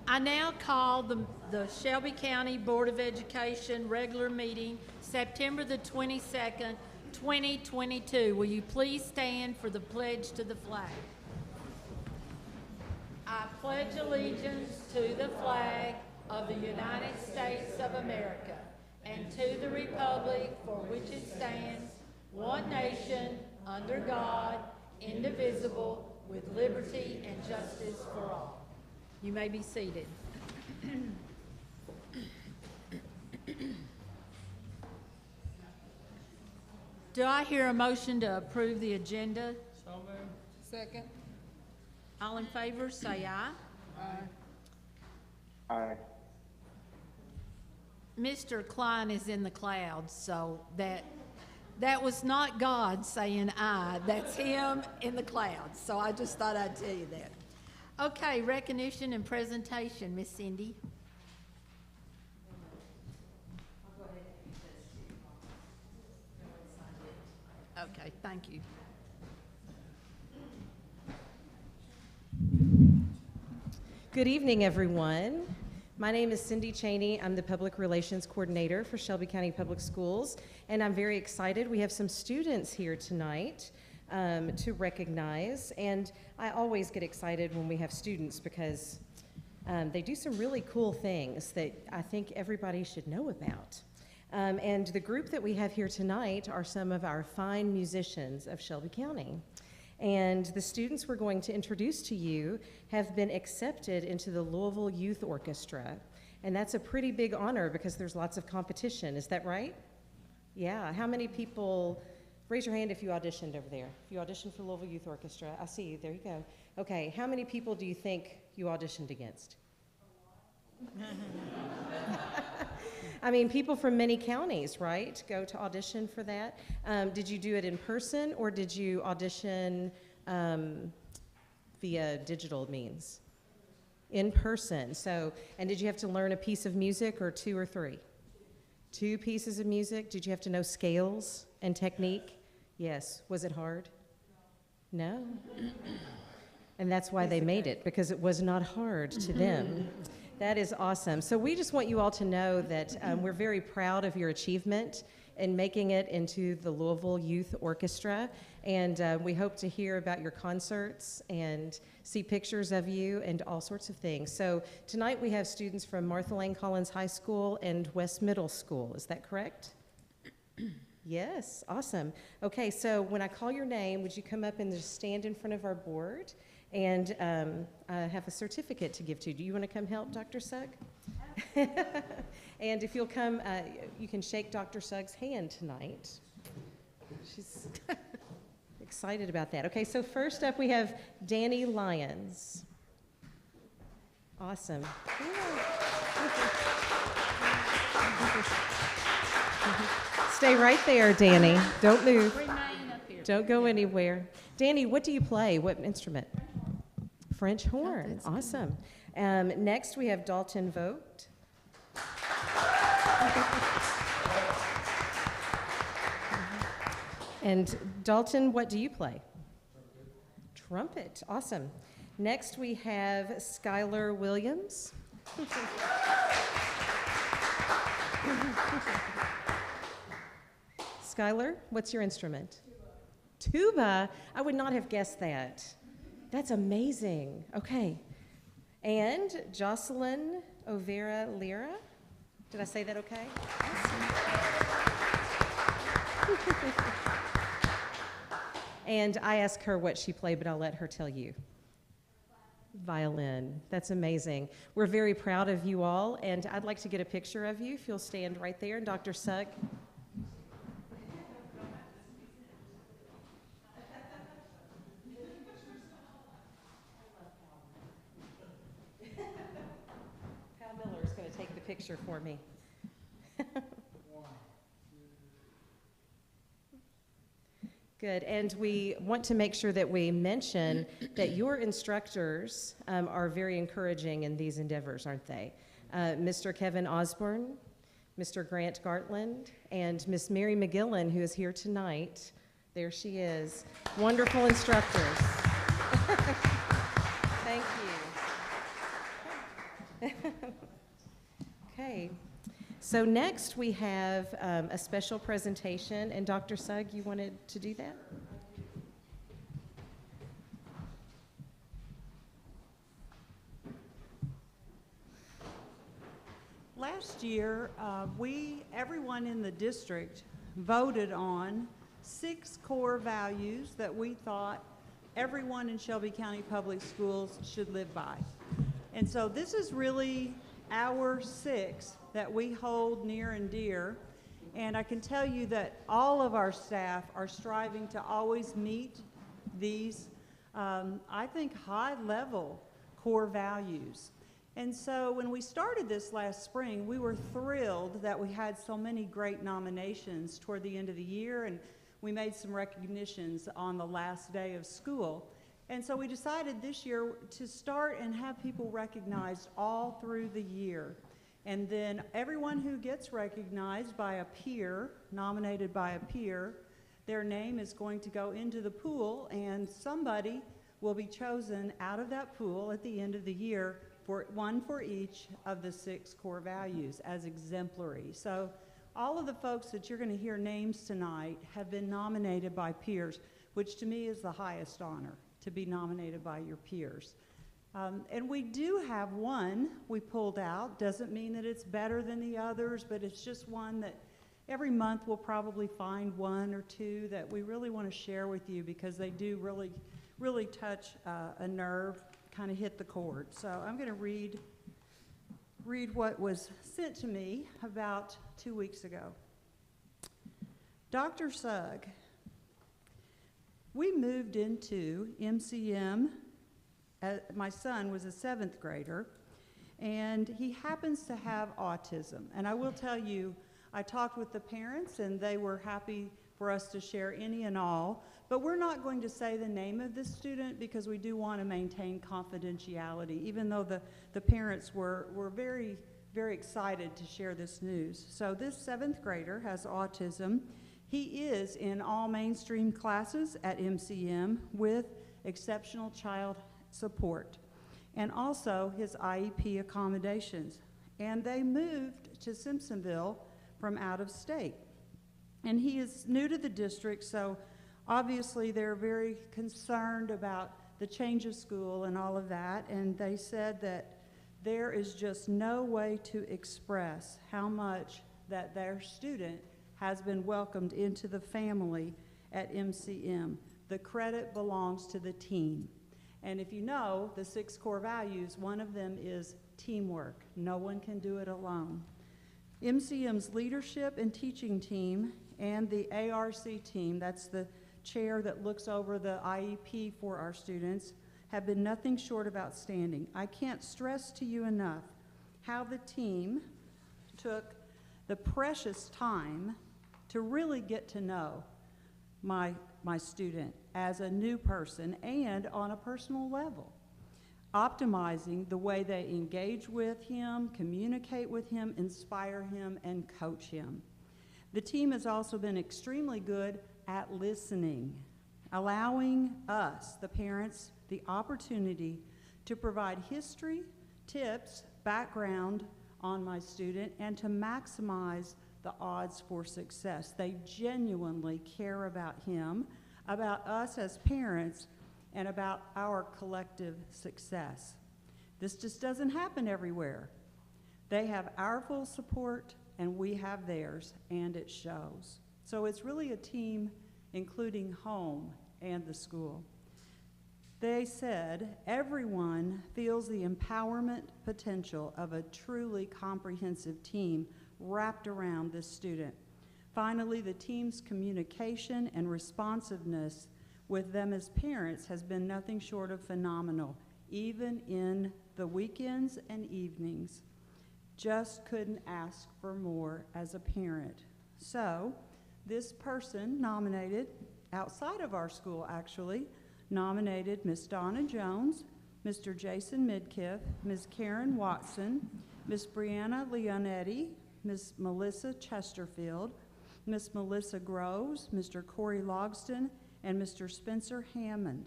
I now call the Shelby County Board of Education regular meeting, September the 22nd, 2022. Will you please stand for the pledge to the flag? I pledge allegiance to the flag of the United States of America and to the republic for which it stands, one nation, under God, indivisible, with liberty and justice for all. You may be seated. Do I hear a motion to approve the agenda? So moved. Second. All in favor, say aye. Aye. Aye. Mr. Klein is in the clouds, so that was not God saying aye. That's him in the clouds. So I just thought I'd tell you that. Okay, recognition and presentation, Miss Cindy. Okay, thank you. Good evening, everyone. My name is Cindy Cheney. I'm the Public Relations Coordinator for Shelby County Public Schools, and I'm very excited. We have some students here tonight to recognize, and I always get excited when we have students because they do some really cool things that I think everybody should know about. And the group that we have here tonight are some of our fine musicians of Shelby County. And the students we're going to introduce to you have been accepted into the Louisville Youth Orchestra. And that's a pretty big honor because there's lots of competition. Is that right? Yeah. How many people, raise your hand if you auditioned over there. If you auditioned for Louisville Youth Orchestra. I see you. There you go. Okay. How many people do you think you auditioned against? I mean, people from many counties, right, go to audition for that. Did you do it in person or did you audition via digital means? In person. So, and did you have to learn a piece of music or two or three? Two pieces of music. Did you have to know scales and technique? Yes. Was it hard? No. And that's why they made it, because it was not hard to them. That is awesome. So we just want you all to know that we're very proud of your achievement in making it into the Louisville Youth Orchestra. And we hope to hear about your concerts and see pictures of you and all sorts of things. So tonight we have students from Martha Lane Collins High School and West Middle School. Is that correct? Yes, awesome. Okay, so when I call your name, would you come up and just stand in front of our board? And have a certificate to give to you. Do you want to come help Dr. Sugg? And if you'll come, you can shake Dr. Sugg's hand tonight. She's excited about that. Okay, so first up we have Danny Lyons. Awesome. Stay right there, Danny. Don't move. Remain up here. Don't go anywhere. Danny, what do you play? What instrument? French horn. Oh, awesome. Next, we have Dalton Vogt. And Dalton, what do you play? Trumpet. Awesome. Next, we have Skylar Williams. Skylar, what's your instrument? Tuba. I would not have guessed that. That's amazing. Okay. And Jocelyn Overa Lira. Did I say that okay? And I asked her what she played, but I'll let her tell you. Violin. That's amazing. We're very proud of you all, and I'd like to get a picture of you if you'll stand right there. And Dr. Sugg. Picture for me. Good, and we want to make sure that we mention that your instructors are very encouraging in these endeavors, aren't they? Mr. Kevin Osborne, Mr. Grant Gartland, and Miss Mary McGillen, who is here tonight There she is. Wonderful instructors. Thank you. Okay. So next we have a special presentation, and Dr. Sugg, you wanted to do that? Last year, everyone in the district voted on 6 core values that we thought everyone in Shelby County Public Schools should live by. And so this is really our 6 that we hold near and dear. And I can tell you that all of our staff are striving to always meet these, I think, high-level core values. And so when we started this last spring, we were thrilled that we had so many great nominations toward the end of the year, and we made some recognitions on the last day of school. And so we decided this year to start and have people recognized all through the year. And then everyone who gets recognized by a peer, nominated by a peer, their name is going to go into the pool, and somebody will be chosen out of that pool at the end of the year, one for each of the 6 core values as exemplary. So all of the folks that you're going to hear names tonight have been nominated by peers, which to me is the highest honor, to be nominated by your peers. And we do have one we pulled out. Doesn't mean that it's better than the others, but it's just one that every month we'll probably find 1 or 2 that we really want to share with you, because they do really touch a nerve, kind of hit the chord. So I'm going to read what was sent to me about 2 weeks ago. Dr. Sugg, we moved into MCM. My son was a 7th grader, and he happens to have autism. And I will tell you, I talked with the parents, and they were happy for us to share any and all. But we're not going to say the name of this student, because we do want to maintain confidentiality, even though the parents were very, very excited to share this news. So this 7th grader has autism. He is in all mainstream classes at MCM with exceptional child support, and also his IEP accommodations. And they moved to Simpsonville from out of state. And he is new to the district, so obviously they're very concerned about the change of school and all of that, and they said that there is just no way to express how much that their student has been welcomed into the family at MCM. The credit belongs to the team. And if you know the 6 core values, one of them is teamwork. No one can do it alone. MCM's leadership and teaching team and the ARC team, that's the chair that looks over the IEP for our students, have been nothing short of outstanding. I can't stress to you enough how the team took the precious time to really get to know my student as a new person and on a personal level, optimizing the way they engage with him, communicate with him, inspire him, and coach him. The team has also been extremely good at listening, allowing us, the parents, the opportunity to provide history, tips, background on my student, and to maximize the odds for success. They genuinely care about him, about us as parents, and about our collective success. This just doesn't happen everywhere. They have our full support, and we have theirs, and it shows. So it's really a team including home and the school. They said everyone feels the empowerment potential of a truly comprehensive team wrapped around this student. Finally, the team's communication and responsiveness with them as parents has been nothing short of phenomenal, even in the weekends and evenings. Just couldn't ask for more as a parent. So, this person nominated, outside of our school actually, nominated Miss Donna Jones, Mr. Jason Midkiff, Ms. Karen Watson, Ms. Brianna Leonetti, Ms. Melissa Chesterfield, Miss Melissa Groves, Mr. Corey Logston, and Mr. Spencer Hammond,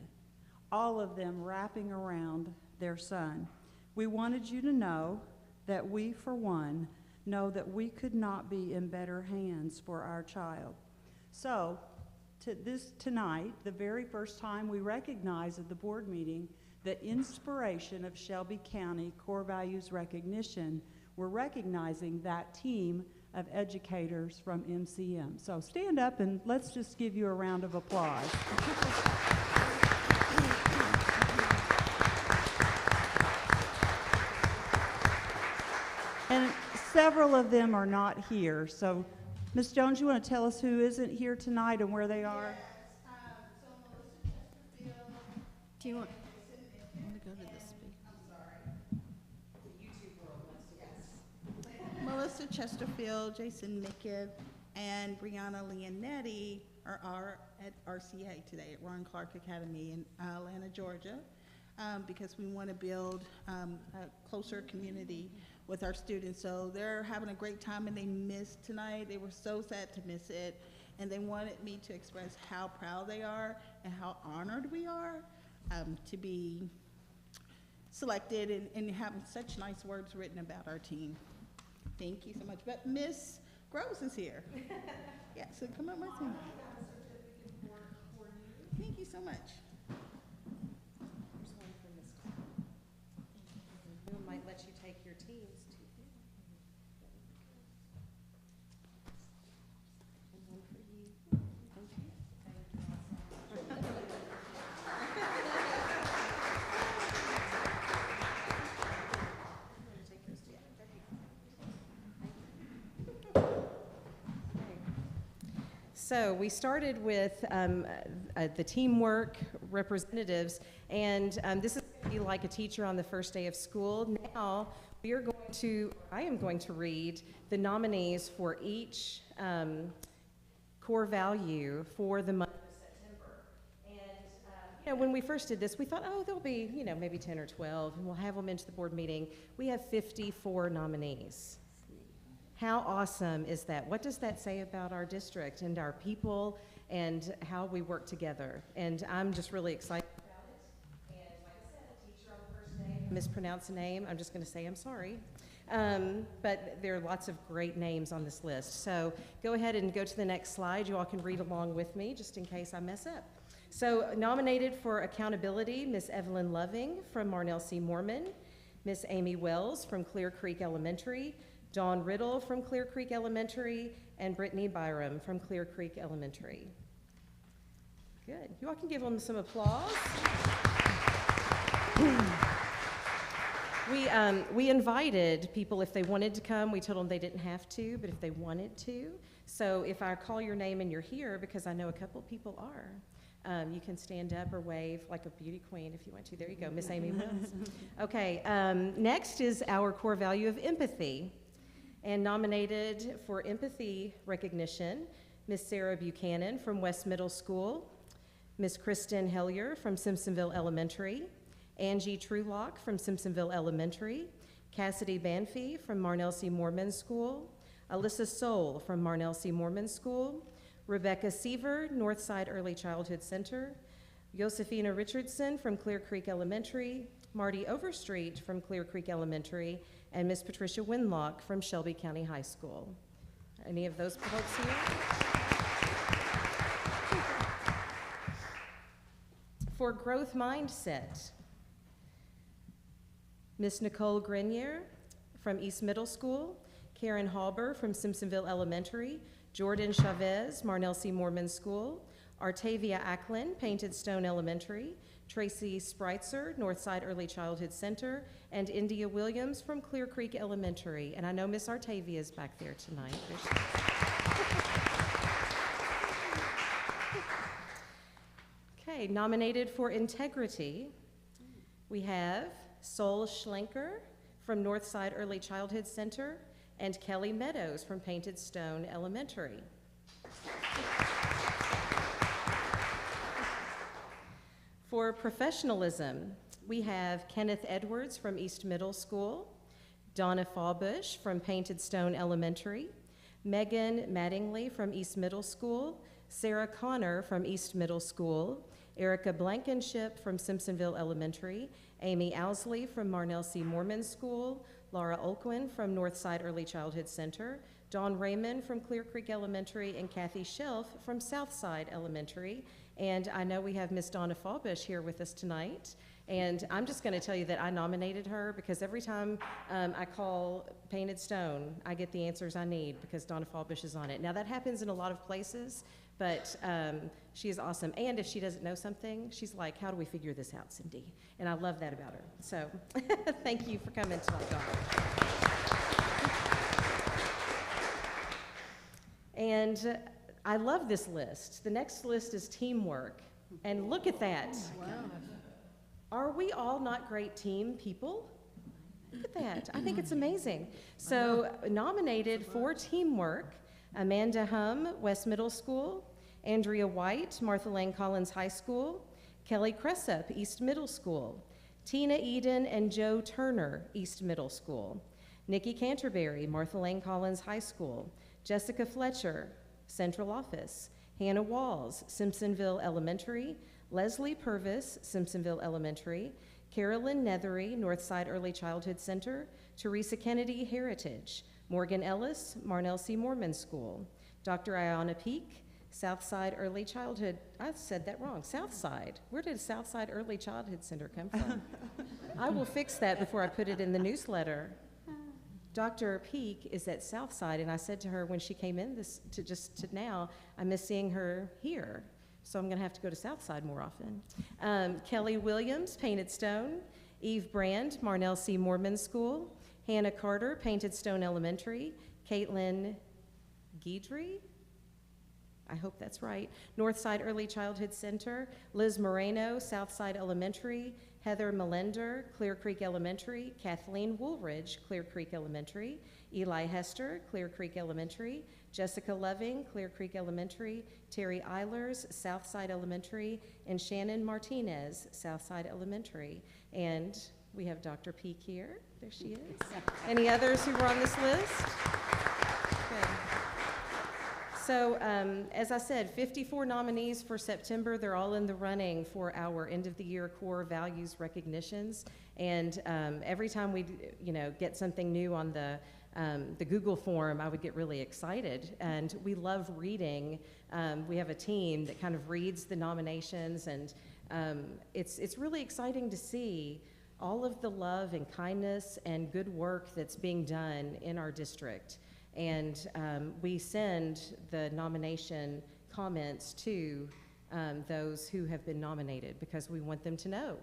all of them wrapping around their son. We wanted you to know that we, for one, know that we could not be in better hands for our child. So, tonight, the very first time we recognize at the board meeting the inspiration of Shelby County Core Values Recognition, we're recognizing that team of educators from MCM. So stand up and let's just give you a round of applause. And several of them are not here. So, Ms. Jones, you want to tell us who isn't here tonight and where they are? Do you want to go to the speaker? Melissa Chesterfield, Jason Mickett, and Brianna Leonetti are at RCA today at Ron Clark Academy in Atlanta, Georgia, because we want to build a closer community with our students. So they're having a great time, and they missed tonight. They were so sad to miss it, and they wanted me to express how proud they are and how honored we are to be selected and having such nice words written about our team. Thank you so much. But Miss Groves is here. Yeah, so come up with me. Thank you so much. Here's one from Ms. Clark. We might let you take your teams too. And one for you. Thank you. Take yours too. There you go. So we started with the teamwork representatives, and this is going to be like a teacher on the first day of school. Now I am going to read the nominees for each core value for the month of September. And when we first did this, we thought, oh, there'll be maybe 10 or 12, and we'll have them into the board meeting. We have 54 nominees. How awesome is that? What does that say about our district and our people and how we work together? And I'm just really excited about it. And like I said, a teacher on the first day, mispronounce a name, I'm just going to say I'm sorry. But there are lots of great names on this list. So go ahead and go to the next slide. You all can read along with me just in case I mess up. So nominated for accountability, Miss Evelyn Loving from Marnell C. Mormon, Miss Amy Wells from Clear Creek Elementary, Dawn Riddle from Clear Creek Elementary, and Brittany Byram from Clear Creek Elementary. Good. You all can give them some applause. We invited people if they wanted to come. We told them they didn't have to, but if they wanted to. So if I call your name and you're here, because I know a couple people are, you can stand up or wave like a beauty queen if you want to. There you go, Miss Amy Wells. Okay, next is our core value of empathy. And nominated for empathy recognition, Miss Sarah Buchanan from West Middle School, Miss Kristen Hellier from Simpsonville Elementary, Angie Trulock from Simpsonville Elementary, Cassidy Banfi from Marnell C. Mormon School, Alyssa Soul from Marnell C. Mormon School, Rebecca Seaver, Northside Early Childhood Center, Josefina Richardson from Clear Creek Elementary, Marty Overstreet from Clear Creek Elementary, and Miss Patricia Winlock from Shelby County High School. Any of those folks here? For growth mindset, Miss Nicole Grenier from East Middle School, Karen Halber from Simpsonville Elementary, Jordan Chavez, Marnell C. Mormon School, Artavia Acklin, Painted Stone Elementary, Tracy Spreitzer, Northside Early Childhood Center, and India Williams from Clear Creek Elementary. And I know Miss Artavia is back there tonight. Okay, nominated for integrity, we have Sol Schlenker from Northside Early Childhood Center and Kelly Meadows from Painted Stone Elementary. For professionalism, we have Kenneth Edwards from East Middle School, Donna Fawbush from Painted Stone Elementary, Megan Mattingly from East Middle School, Sarah Connor from East Middle School, Erica Blankenship from Simpsonville Elementary, Amy Owsley from Marnell C. Mormon School, Laura Olquin from Northside Early Childhood Center, Dawn Raymond from Clear Creek Elementary, and Kathy Shelf from Southside Elementary. And I know we have Miss Donna Fallbush here with us tonight. And I'm just going to tell you that I nominated her because every time I call Painted Stone, I get the answers I need because Donna Fallbush is on it. Now, that happens in a lot of places, but she is awesome. And if she doesn't know something, she's like, how do we figure this out, Cindy? And I love that about her. So thank you for coming tonight, Donna. And I love this list. The next list is teamwork. And look at that. Wow. Are we all not great team people? Look at that. I think it's amazing. So nominated for teamwork, Amanda Hum, West Middle School, Andrea White, Martha Lane Collins High School, Kelly Cressup, East Middle School, Tina Eden and Joe Turner, East Middle School, Nikki Canterbury, Martha Lane Collins High School, Jessica Fletcher, Central Office, Hannah Walls, Simpsonville Elementary, Leslie Purvis, Simpsonville Elementary, Carolyn Nethery, Northside Early Childhood Center, Teresa Kennedy, Heritage, Morgan Ellis, Marnell C. Mormon School, Dr. Ayanna Peak, Southside Early Childhood, I said that wrong, Southside. Where did Southside Early Childhood Center come from? I will fix that before I put it in the newsletter. Dr. Peak is at Southside, and I said to her when she came in now, I miss seeing her here. So I'm going to have to go to Southside more often. Kelly Williams, Painted Stone. Eve Brand, Marnell C. Mormon School. Hannah Carter, Painted Stone Elementary. Caitlin Guidry, I hope that's right. Northside Early Childhood Center. Liz Moreno, Southside Elementary. Heather Melender, Clear Creek Elementary. Kathleen Woolridge, Clear Creek Elementary. Eli Hester, Clear Creek Elementary. Jessica Loving, Clear Creek Elementary. Terry Eilers, Southside Elementary. And Shannon Martinez, Southside Elementary. And we have Dr. Peak here. There she is. Any others who were on this list? Okay. So, as I said, 54 nominees for September. They're all in the running for our end-of-the-year core values recognitions. And every time we, get something new on the Google form, I would get really excited. And we love reading. We have a team that kind of reads the nominations, and it's really exciting to see all of the love and kindness and good work that's being done in our district. And we send the nomination comments to those who have been nominated because we want them to know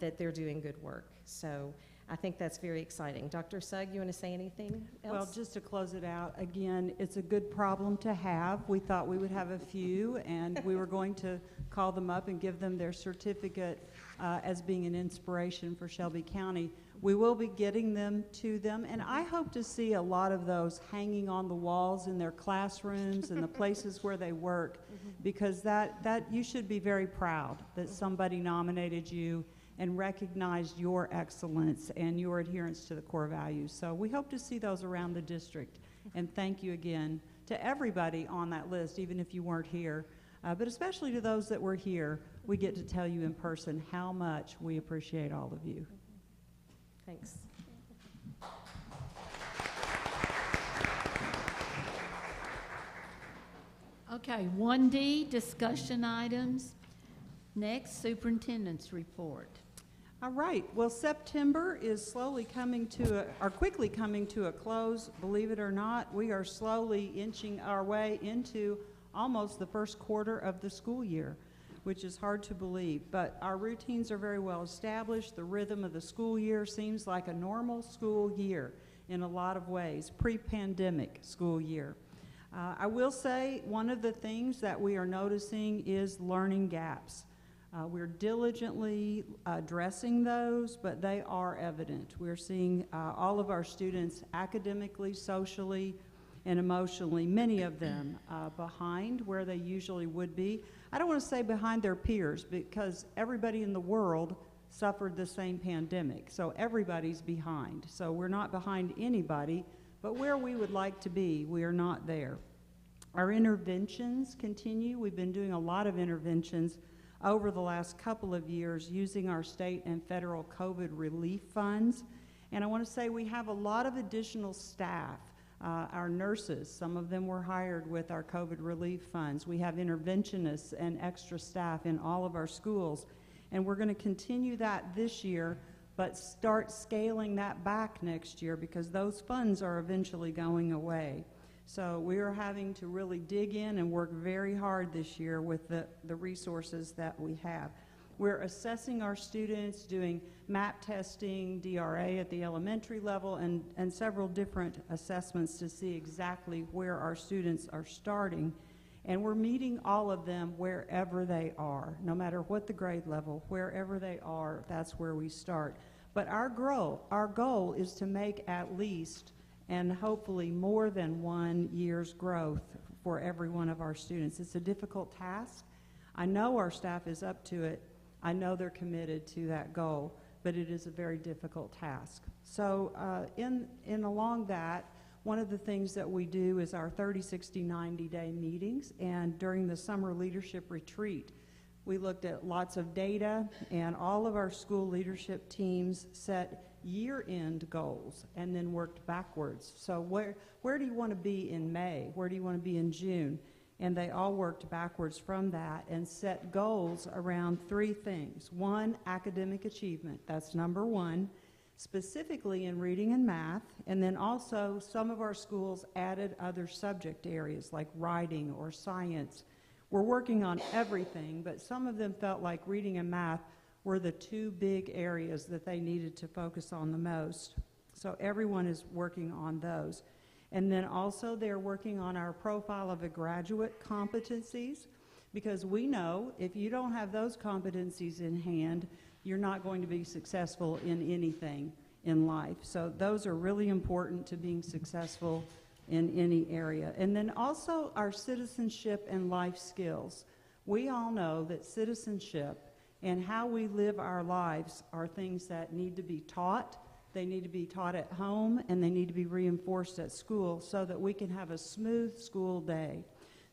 that they're doing good work. So I think that's very exciting. Dr. Sugg, you want to say anything else? Well, just to close it out, again, it's a good problem to have. We thought we would have a few, and we were going to call them up and give them their certificate as being an inspiration for Shelby County. We will be getting them to them, and I hope to see a lot of those hanging on the walls in their classrooms and the places where they work, because that you should be very proud that somebody nominated you and recognized your excellence and your adherence to the core values. So we hope to see those around the district, and thank you again to everybody on that list, even if you weren't here, but especially to those that were here. We get to tell you in person how much we appreciate all of you. Thanks. Okay, 1D, discussion items. Next, Superintendents Report. All right, well, September is quickly coming to a close. Believe it or not, we are slowly inching our way into almost the first quarter of the school year, which is hard to believe, but our routines are very well established. The rhythm of the school year seems like a normal school year in a lot of ways, pre-pandemic school year. I will say one of the things that we are noticing is learning gaps. We're diligently addressing those, but they are evident. We're seeing all of our students academically, socially, and emotionally, many of them behind where they usually would be. I don't want to say behind their peers, because everybody in the world suffered the same pandemic, so everybody's behind. So we're not behind anybody, but where we would like to be, we are not there. Our interventions continue. We've been doing a lot of interventions over the last couple of years using our state and federal COVID relief funds. And I want to say we have a lot of additional staff. Our nurses, some of them were hired with our COVID relief funds. We have interventionists and extra staff in all of our schools. And we're going to continue that this year, but start scaling that back next year because those funds are eventually going away. So we are having to really dig in and work very hard this year with the resources that we have. We're assessing our students, doing MAP testing, DRA at the elementary level, and several different assessments to see exactly where our students are starting. And we're meeting all of them wherever they are, no matter what the grade level, wherever they are, that's where we start. But our goal is to make at least and hopefully more than 1 year's growth for every one of our students. It's a difficult task. I know our staff is up to it. I know they're committed to that goal, but it is a very difficult task. So in along that, one of the things that we do is our 30, 60, 90-day meetings, and during the summer leadership retreat, we looked at lots of data, and all of our school leadership teams set year-end goals and then worked backwards. So where do you want to be in May? Where do you want to be in June? And they all worked backwards from that and set goals around 3 things. 1, academic achievement. That's number 1, specifically in reading and math. And then also some of our schools added other subject areas like writing or science. We're working on everything, but some of them felt like reading and math were the 2 big areas that they needed to focus on the most. So everyone is working on those. And then also they're working on our profile of a graduate competencies, because we know if you don't have those competencies in hand, you're not going to be successful in anything in life. So those are really important to being successful in any area. And then also our citizenship and life skills. We all know that citizenship and how we live our lives are things that need to be taught. They need to be taught at home, and they need to be reinforced at school so that we can have a smooth school day.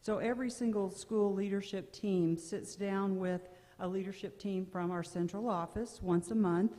So every single school leadership team sits down with a leadership team from our central office once a month,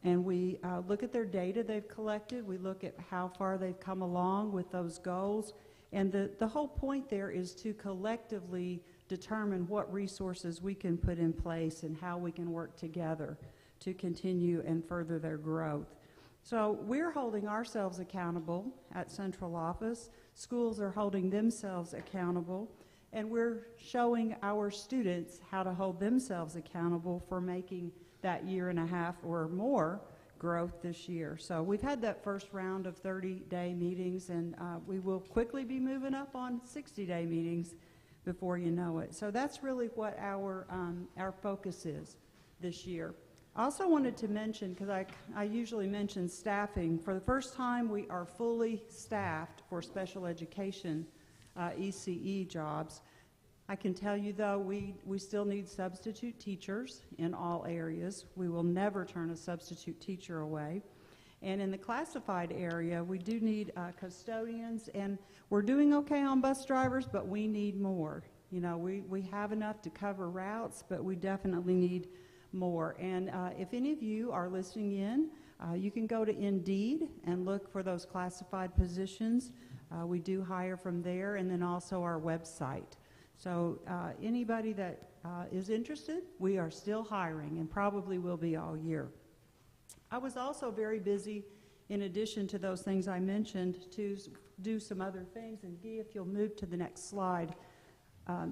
and we look at their data they've collected. We look at how far they've come along with those goals, and the whole point there is to collectively determine what resources we can put in place and how we can work together to continue and further their growth. So we're holding ourselves accountable at central office. Schools are holding themselves accountable, and we're showing our students how to hold themselves accountable for making that 1.5 years or more growth this year. So we've had that first round of 30-day meetings, and we will quickly be moving up on 60-day meetings before you know it. So that's really what our focus is this year. I also wanted to mention, because I usually mention staffing, for the first time we are fully staffed for special education ECE jobs. I can tell you though, we still need substitute teachers in all areas. We will never turn a substitute teacher away. And in the classified area, we do need custodians, and we're doing okay on bus drivers, but we need more. You know, we have enough to cover routes, but we definitely need more. And if any of you are listening in, you can go to Indeed and look for those classified positions. We do hire from there, and then also our website. So anybody that is interested, we are still hiring and probably will be all year. I was also very busy, in addition to those things I mentioned, to do some other things. And Guy, if you'll move to the next slide.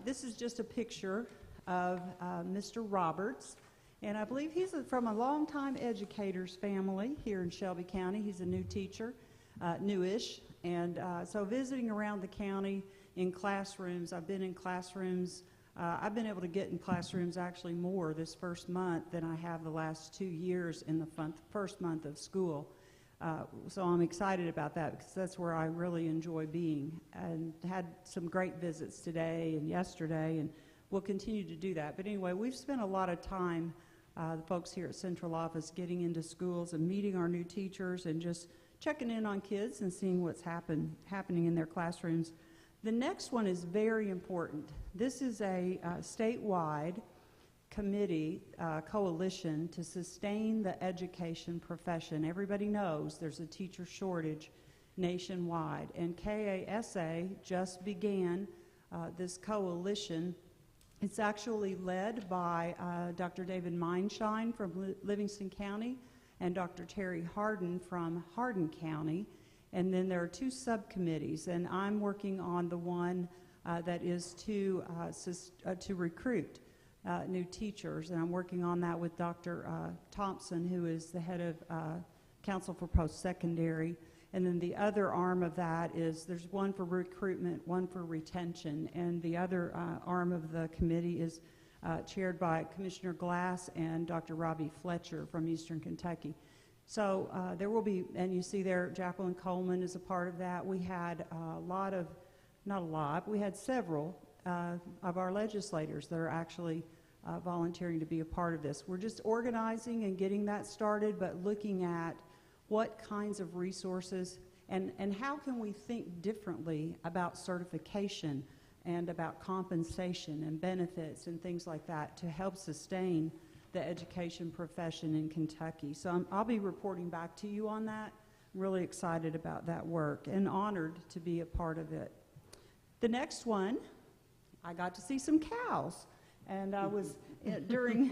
This is just a picture of Mr. Roberts. And I believe he's from a longtime educator's family here in Shelby County. He's a new teacher, newish. And so visiting around the county in classrooms, I've been in classrooms. I've been able to get in classrooms actually more this first month than I have the last 2 years in the first month of school. So I'm excited about that because that's where I really enjoy being, and had some great visits today and yesterday, and we'll continue to do that. But anyway, we've spent a lot of time, the folks here at Central Office, getting into schools and meeting our new teachers and just checking in on kids and seeing what's happening in their classrooms. The next one is very important. This is a statewide committee, coalition to sustain the education profession. Everybody knows there's a teacher shortage nationwide, and KASA just began this coalition. It's actually led by Dr. David Meinschein from Livingston County and Dr. Terry Harden from Hardin County. And then there are two subcommittees, and I'm working on the one that is to recruit new teachers, and I'm working on that with Dr. Thompson, who is the head of Council for Post-Secondary. And then the other arm of that is there's one for recruitment, one for retention, and the other arm of the committee is chaired by Commissioner Glass and Dr. Robbie Fletcher from Eastern Kentucky. So there will be, and you see there, Jacqueline Coleman is a part of that. We had we had several of our legislators that are actually volunteering to be a part of this. We're just organizing and getting that started, but looking at what kinds of resources and how can we think differently about certification and about compensation and benefits and things like that to help sustain the education profession in Kentucky. So I'll be reporting back to you on that. I'm really excited about that work and honored to be a part of it. The next one, I got to see some cows. And I was, during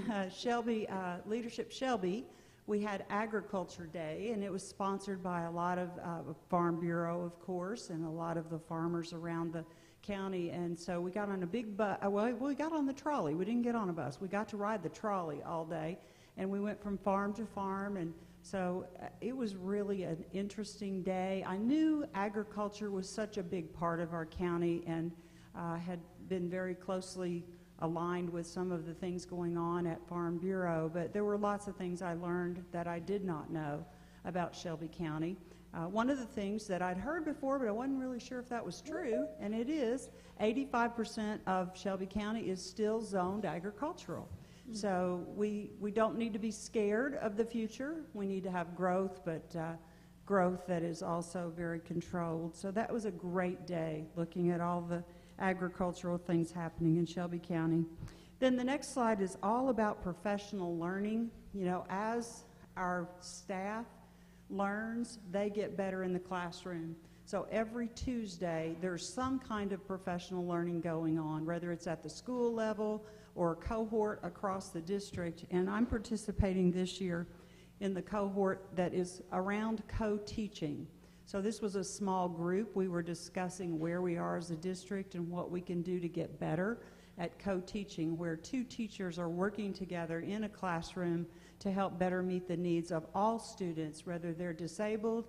Leadership Shelby, we had Agriculture Day, and it was sponsored by a lot of Farm Bureau, of course, and a lot of the farmers around the county. And so we got on a big bus. Well, we got on the trolley. We didn't get on a bus. We got to ride the trolley all day, and we went from farm to farm. And so it was really an interesting day. I knew agriculture was such a big part of our county and had been very closely aligned with some of the things going on at Farm Bureau, but there were lots of things I learned that I did not know about Shelby County. One of the things that I'd heard before, but I wasn't really sure if that was true, and it is, 85% of Shelby County is still zoned agricultural. So we don't need to be scared of the future. We need to have growth, but growth that is also very controlled. So that was a great day, looking at all the agricultural things happening in Shelby County. Then the next slide is all about professional learning. You know, as our staff learns, they get better in the classroom. So every Tuesday, there's some kind of professional learning going on, whether it's at the school level or a cohort across the district. And I'm participating this year in the cohort that is around co-teaching. So this was a small group. We were discussing where we are as a district and what we can do to get better at co-teaching, where two teachers are working together in a classroom to help better meet the needs of all students, whether they're disabled,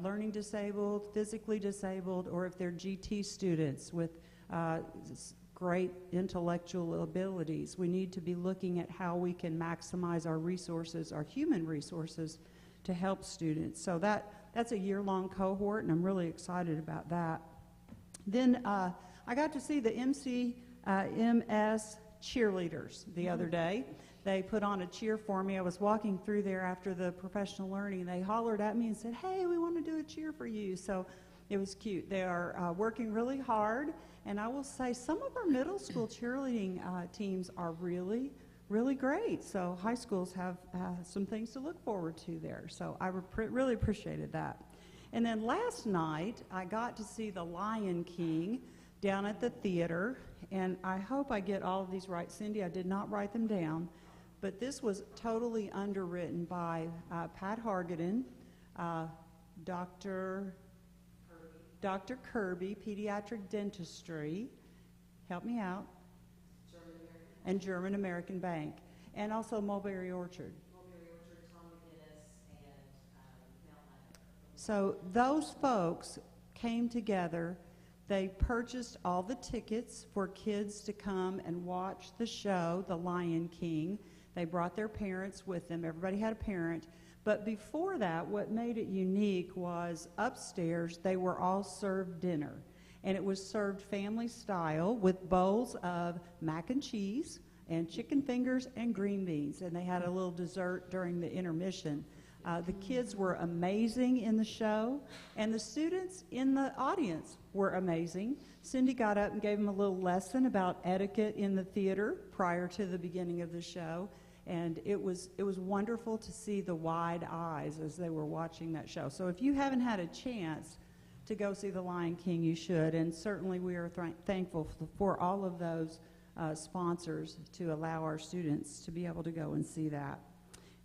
learning disabled, physically disabled, or if they're GT students with great intellectual abilities. We need to be looking at how we can maximize our resources, our human resources, to help students. So that's a year-long cohort, and I'm really excited about that. Then I got to see the MS cheerleaders the other day. They put on a cheer for me. I was walking through there after the professional learning, and they hollered at me and said, "Hey, we want to do a cheer for you." So it was cute. They are working really hard, and I will say some of our middle school cheerleading teams are really great. So high schools have some things to look forward to there. So I really appreciated that. And then last night, I got to see The Lion King down at the theater. And I hope I get all of these right. Cindy, I did not write them down. But this was totally underwritten by Pat Hargadon, Dr. Kirby, Pediatric Dentistry. Help me out. And German American Bank, and also Mulberry Orchard. Tom McGinnis, and Mel Hunter. So those folks came together. They purchased all the tickets for kids to come and watch the show, The Lion King. They brought their parents with them. Everybody had a parent. But before that, what made it unique was upstairs, they were all served dinner. And it was served family style with bowls of mac and cheese and chicken fingers and green beans. And they had a little dessert during the intermission. The kids were amazing in the show, and the students in the audience were amazing. Cindy got up and gave them a little lesson about etiquette in the theater prior to the beginning of the show, and it was wonderful to see the wide eyes as they were watching that show. So if you haven't had a chance to go see The Lion King, you should, and certainly we are thankful for all of those sponsors to allow our students to be able to go and see that.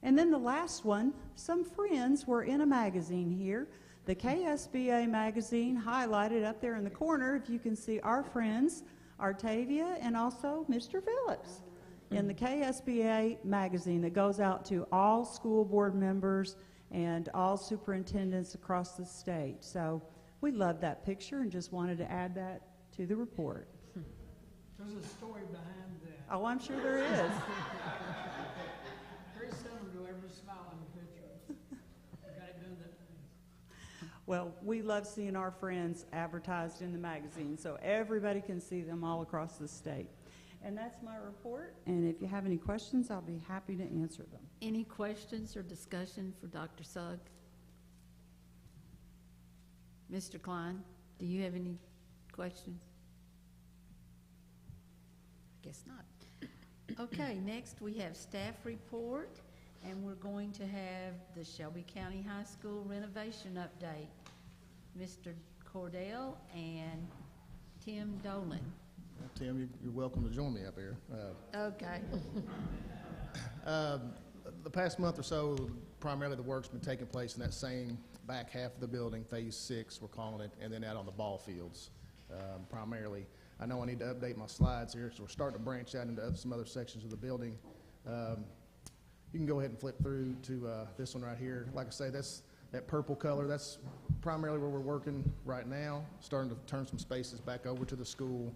And then the last one, some friends were in a magazine here. The KSBA magazine, highlighted up there in the corner, if you can see our friends, Artavia and also Mr. Phillips, in the KSBA magazine that goes out to all school board members and all superintendents across the state. So we love that picture and just wanted to add that to the report. There's a story behind that. Oh, I'm sure there is. Very seldom do I ever smile in the picture. I got it done that day. Well, we love seeing our friends advertised in the magazine, so everybody can see them all across the state. And that's my report, and if you have any questions, I'll be happy to answer them. Any questions or discussion for Dr. Sugg? Mr. Klein, do you have any questions? Guess not. Okay, next we have staff report, and we're going to have the Shelby County High School renovation update. Mr. Cordell and Tim Dolan. Tim, you're welcome to join me up here. Okay. The past month or so, primarily the work's been taking place in that same back half of the building, Phase 6, we're calling it, and then out on the ball fields, primarily. I know I need to update my slides here, so we're starting to branch out into some other sections of the building. You can go ahead and flip through to this one right here. Like I say, that's that purple color. That's primarily where we're working right now, starting to turn some spaces back over to the school.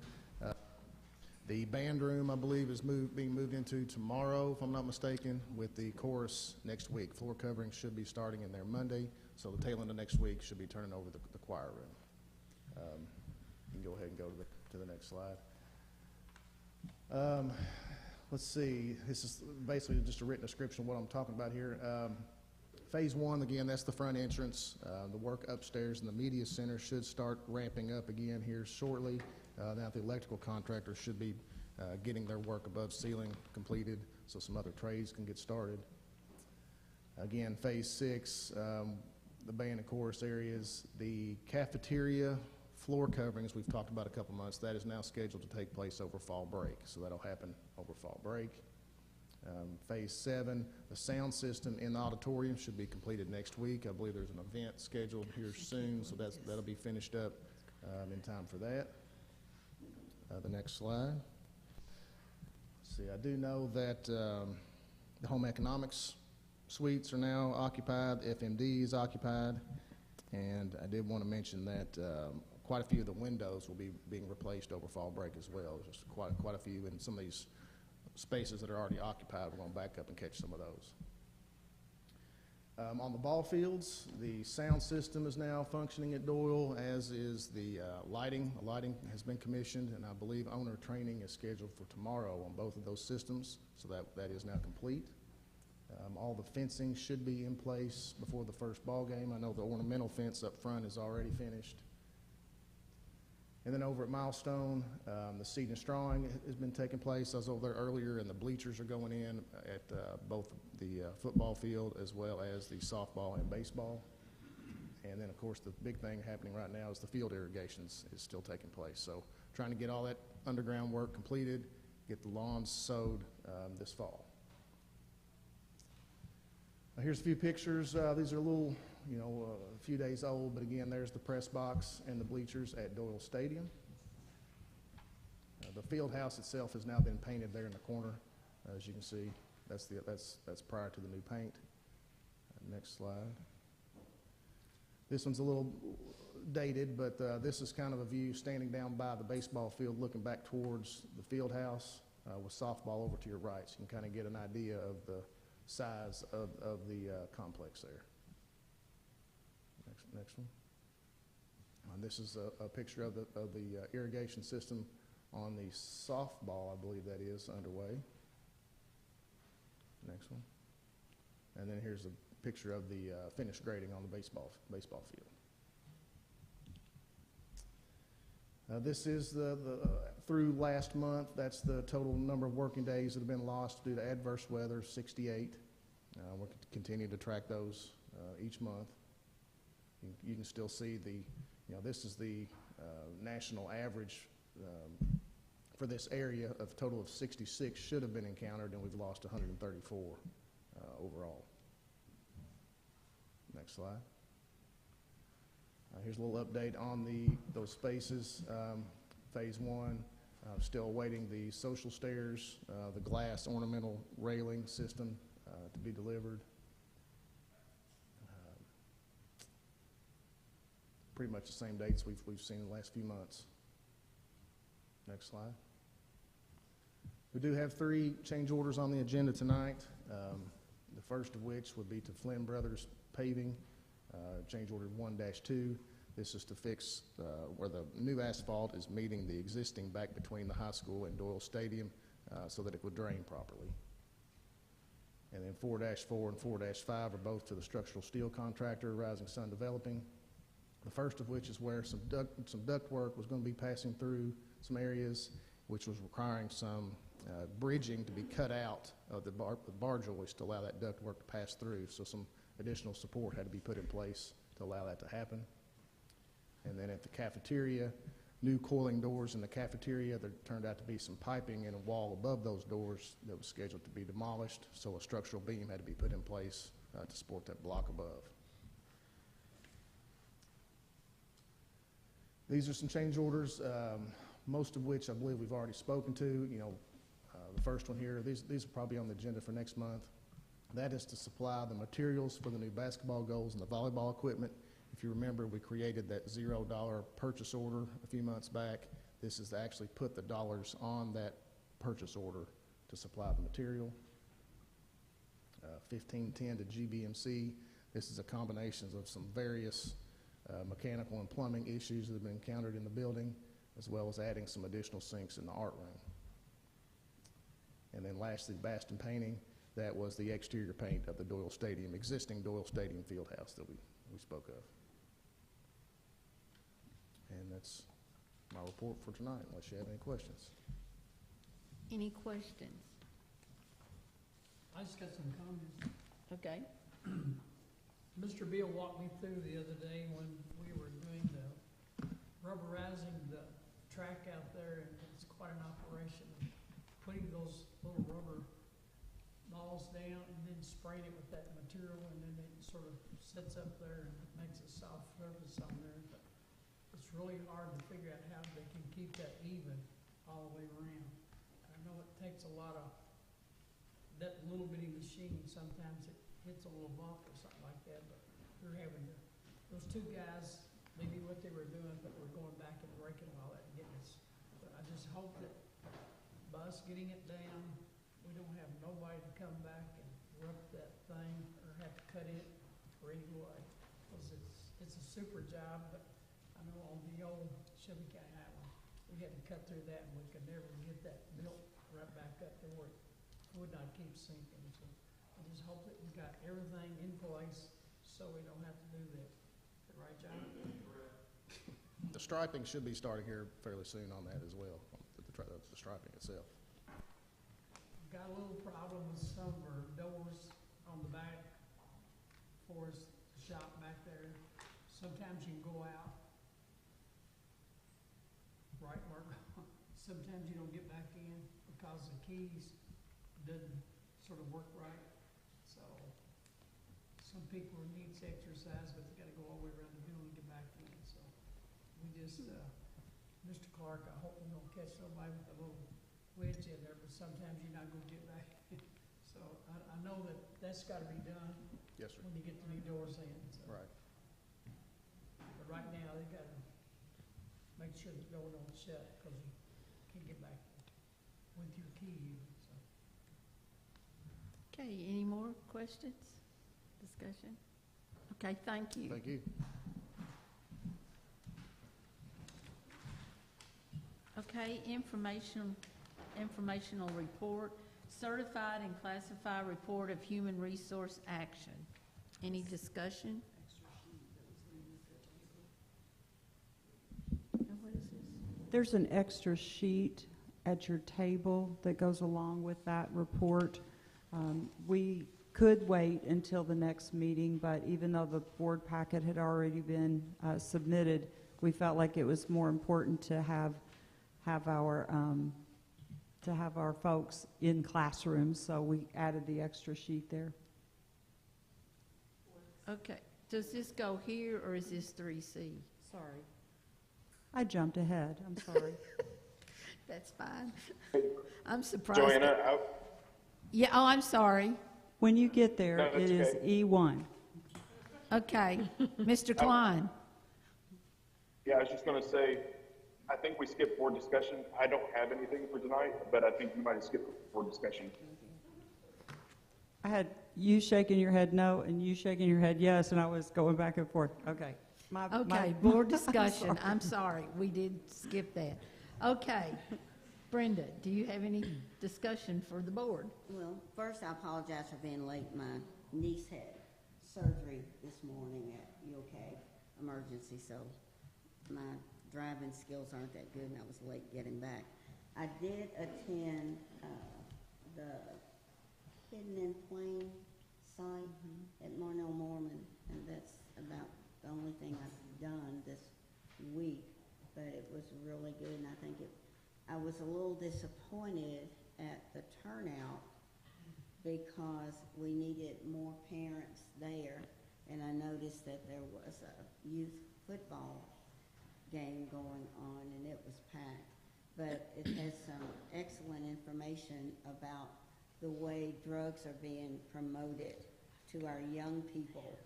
The band room, I believe, is being moved into tomorrow, if I'm not mistaken, with the chorus next week. Floor covering should be starting in there Monday, so the tail end of next week should be turning over the choir room. You can go ahead and go to the next slide. Let's see. This is basically just a written description of what I'm talking about here. Phase 1, again, that's the front entrance. The work upstairs in the media center should start ramping up again here shortly. Now the electrical contractors should be getting their work above ceiling completed so some other trades can get started. Again, Phase 6, the band and chorus areas, the cafeteria floor coverings we've talked about a couple months, that is now scheduled to take place over fall break, so that'll happen over fall break. Phase 7, the sound system in the auditorium should be completed next week. I believe there's an event scheduled here soon, so that'll be finished up in time for that. The next slide. Let's see, I do know that the home economics suites are now occupied, FMD is occupied, and I did want to mention that quite a few of the windows will be being replaced over fall break as well. There's just quite a few in some of these spaces that are already occupied. We're going to back up and catch some of those. On the ball fields, the sound system is now functioning at Doyle, as is the lighting. The lighting has been commissioned, and I believe owner training is scheduled for tomorrow on both of those systems, so that is now complete. All the fencing should be in place before the first ball game. I know the ornamental fence up front is already finished. And then over at Milestone, the seed and strawing has been taking place. I was over there earlier, and the bleachers are going in at both the football field as well as the softball and baseball. And then, of course, the big thing happening right now is the field irrigations is still taking place. So trying to get all that underground work completed, get the lawns sowed this fall. Now, here's a few pictures. These are a little, a few days old, but again, there's the press box and the bleachers at Doyle Stadium. The field house itself has now been painted there in the corner, as you can see. That's prior to the new paint. Next slide. This one's a little dated, but this is kind of a view standing down by the baseball field, looking back towards the field house with softball over to your right, so you can kind of get an idea of the size of the complex there. Next one. This is a picture of the irrigation system on the softball, I believe that is underway. Next one. And then here's picture of the finished grading on the baseball field. This is the through last month. That's the total number of working days that have been lost due to adverse weather, 68. We'll continue to track those each month. You can still see this is the national average for this area of a total of 66 should have been encountered, and we've lost 134 overall. Next slide. Here's a little update on those spaces. Phase 1, still awaiting the social stairs, the glass ornamental railing system to be delivered. Pretty much the same dates we've seen in the last few months. Next slide. We do have 3 change orders on the agenda tonight. The first of which would be to Flynn Brothers Paving, change order 1-2. This is to fix where the new asphalt is meeting the existing back between the high school and Doyle Stadium so that it would drain properly. And then 4-4 and 4-5 are both to the structural steel contractor, Rising Sun Developing. The first of which is where some duct work was going to be passing through some areas, which was requiring some bridging to be cut out of the bar joist to allow that duct work to pass through. So some additional support had to be put in place to allow that to happen. And then at the cafeteria, new coiling doors in the cafeteria. There turned out to be some piping in a wall above those doors that was scheduled to be demolished, so a structural beam had to be put in place to support that block above. These are some change orders, most of which I believe we've already spoken to. The first one here, these are probably on the agenda for next month. That is to supply the materials for the new basketball goals and the volleyball equipment. If you remember, we created that $0 purchase order a few months back. This is to actually put the dollars on that purchase order to supply the material. 1510 to GBMC. This is a combination of some various mechanical and plumbing issues that have been encountered in the building, as well as adding some additional sinks in the art room. And then lastly, Baston Painting. That was the exterior paint of the Doyle Stadium, existing Doyle Stadium field house that we spoke of. And that's my report for tonight, unless you have any questions. Any questions? I just got some comments. Okay. Mr. Beal walked me through the other day when we were doing the rubberizing the track out there, and it's quite an operation. Putting those little rubber balls down and then spraying it with that material, and then it sort of sits up there and makes a soft surface on there. But it's really hard to figure out how they can keep that even all the way around. I know it takes a lot of, that little bitty machine, sometimes it hits a little bump or something like that, but they're having to, those 2 guys, they knew what they were doing, but we're going back and breaking all that and getting this. But I just hope that by us getting it down, we don't have nobody to come back and rip that thing or have to cut it or any way. Because it's a super job, but I know on the old Shelby County Highway, we had to cut through that and we could never get that built right back up to where it would not keep sinking. So I just hope that we got everything in place so we don't have to do that. Is that right, John? The striping should be starting here fairly soon on that as well, the striping itself. Got a little problem with some of our doors on the back for us, the shop back there. Sometimes you can go out, right, Mark? Sometimes you don't get back in because the keys didn't sort of work right. So some people need exercise, but they gotta go all the way around the building to get back in. So we just, Mr. Clark, I hope we don't catch somebody with a little wedge in there, but sometimes you're not gonna get back. So I know that that's gotta be done. Yes, sir. When you get the new doors in, so. Right. But right now, they gotta make sure the door don't shut, cause you can't get back with your key even, so. Okay, any more questions, discussion? Okay, thank you. Thank you. Okay, informational report, certified and classified report of human resource action. Any discussion? And what is this? There's an extra sheet at your table that goes along with that report. We could wait until the next meeting, but even though the board packet had already been submitted, we felt like it was more important to have our folks in classrooms, so we added the extra sheet there. Okay, does this go here, or is this 3C? Sorry. I jumped ahead, I'm sorry. That's fine. I'm surprised. Joanna, Yeah, oh, I'm sorry. When you get there, No, that's it is okay. E1. Okay, Mr. Klein. yeah, I was just going to say, I think we skipped board discussion. I don't have anything for tonight, but I think you might have skipped board discussion. I had you shaking your head no and you shaking your head yes, and I was going back and forth. Okay. Okay, board discussion. I'm sorry, we did skip that. Okay, Brenda, do you have any discussion for the board? Well, first, I apologize for being late. My niece had surgery this morning at UK emergency, so my driving skills aren't that good, and I was late getting back. I did attend the Hidden in Plain site at Marnell Mormon, and that's about the only thing I've done this week, but it was really good, and I was a little disappointed at the turnout because we needed more parents there, and I noticed that there was a youth football game going on, and it was packed. But it has some excellent information about the way drugs are being promoted to our young people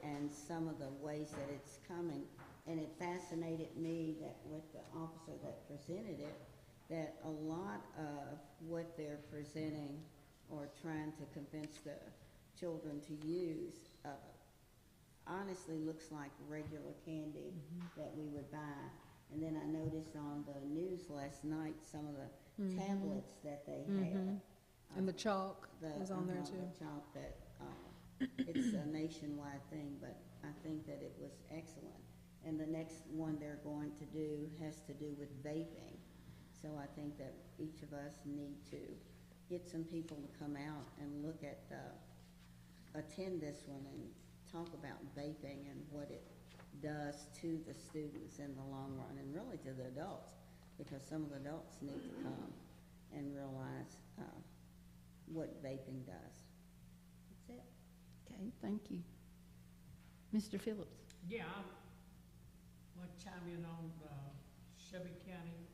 and some of the ways that it's coming. And it fascinated me that with the officer that presented it, that a lot of what they're presenting or trying to convince the children to use honestly looks like regular candy that we would buy. And then I noticed on the news last night some of the tablets that they had. And the chalk is on there too. The chalk that it's a nationwide thing, but I think that it was excellent. And the next one they're going to do has to do with vaping. So I think that each of us need to get some people to come out and look at, attend this one and talk about vaping and what it does to the students in the long run, and really to the adults, because some of the adults need to come and realize what vaping does. That's it. Okay, thank you. Mr. Phillips? Yeah, I'd like to chime in on Shelby County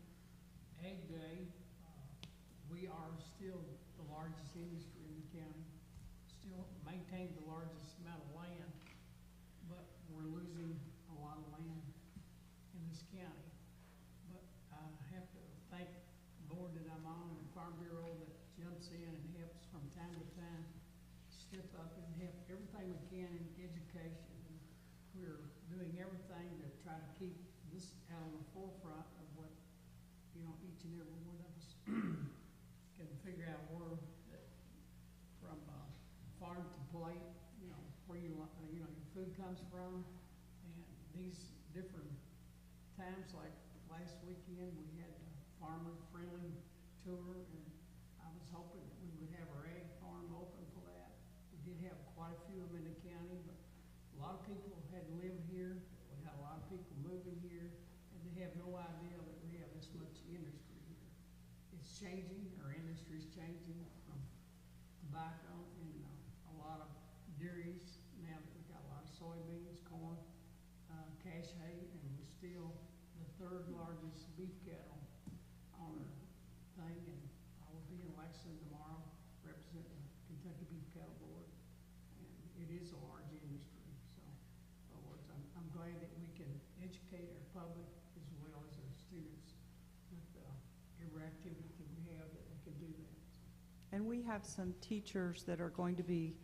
Ag Day. We are still the largest industry in the county, still maintain the largest amount of land, but we're losing a lot of land in this county. But I have to thank the board that I'm on and the Farm Bureau that jumps in and helps from time to time, step up and help everything we can in education. And we're doing everything to try to keep this out on the forefront of what, you know, each and every one of us can figure out where that from farm to plate, you know, where you know, your food comes from. And these different times, like last weekend, we had a farmer-friendly tour, and I was hoping that we would have our egg farm open for that. We did have quite a few of them in the county, but a lot of people hadn't lived here. We had a lot of people moving here, and they have no idea that we have this much industry here. It's changing, our industry's changing from tobacco and a lot of dairies. Now that we've got a lot of soybeans, corn, cash hay, and we're still the third largest beef cattle on our thing. And I will be in Lexington tomorrow representing the Kentucky Beef Cattle Board, and it is a large industry. So, in other words, I'm glad that we can educate our public as well as our students with every activity that we have that we can do that. And we have some teachers that are going to be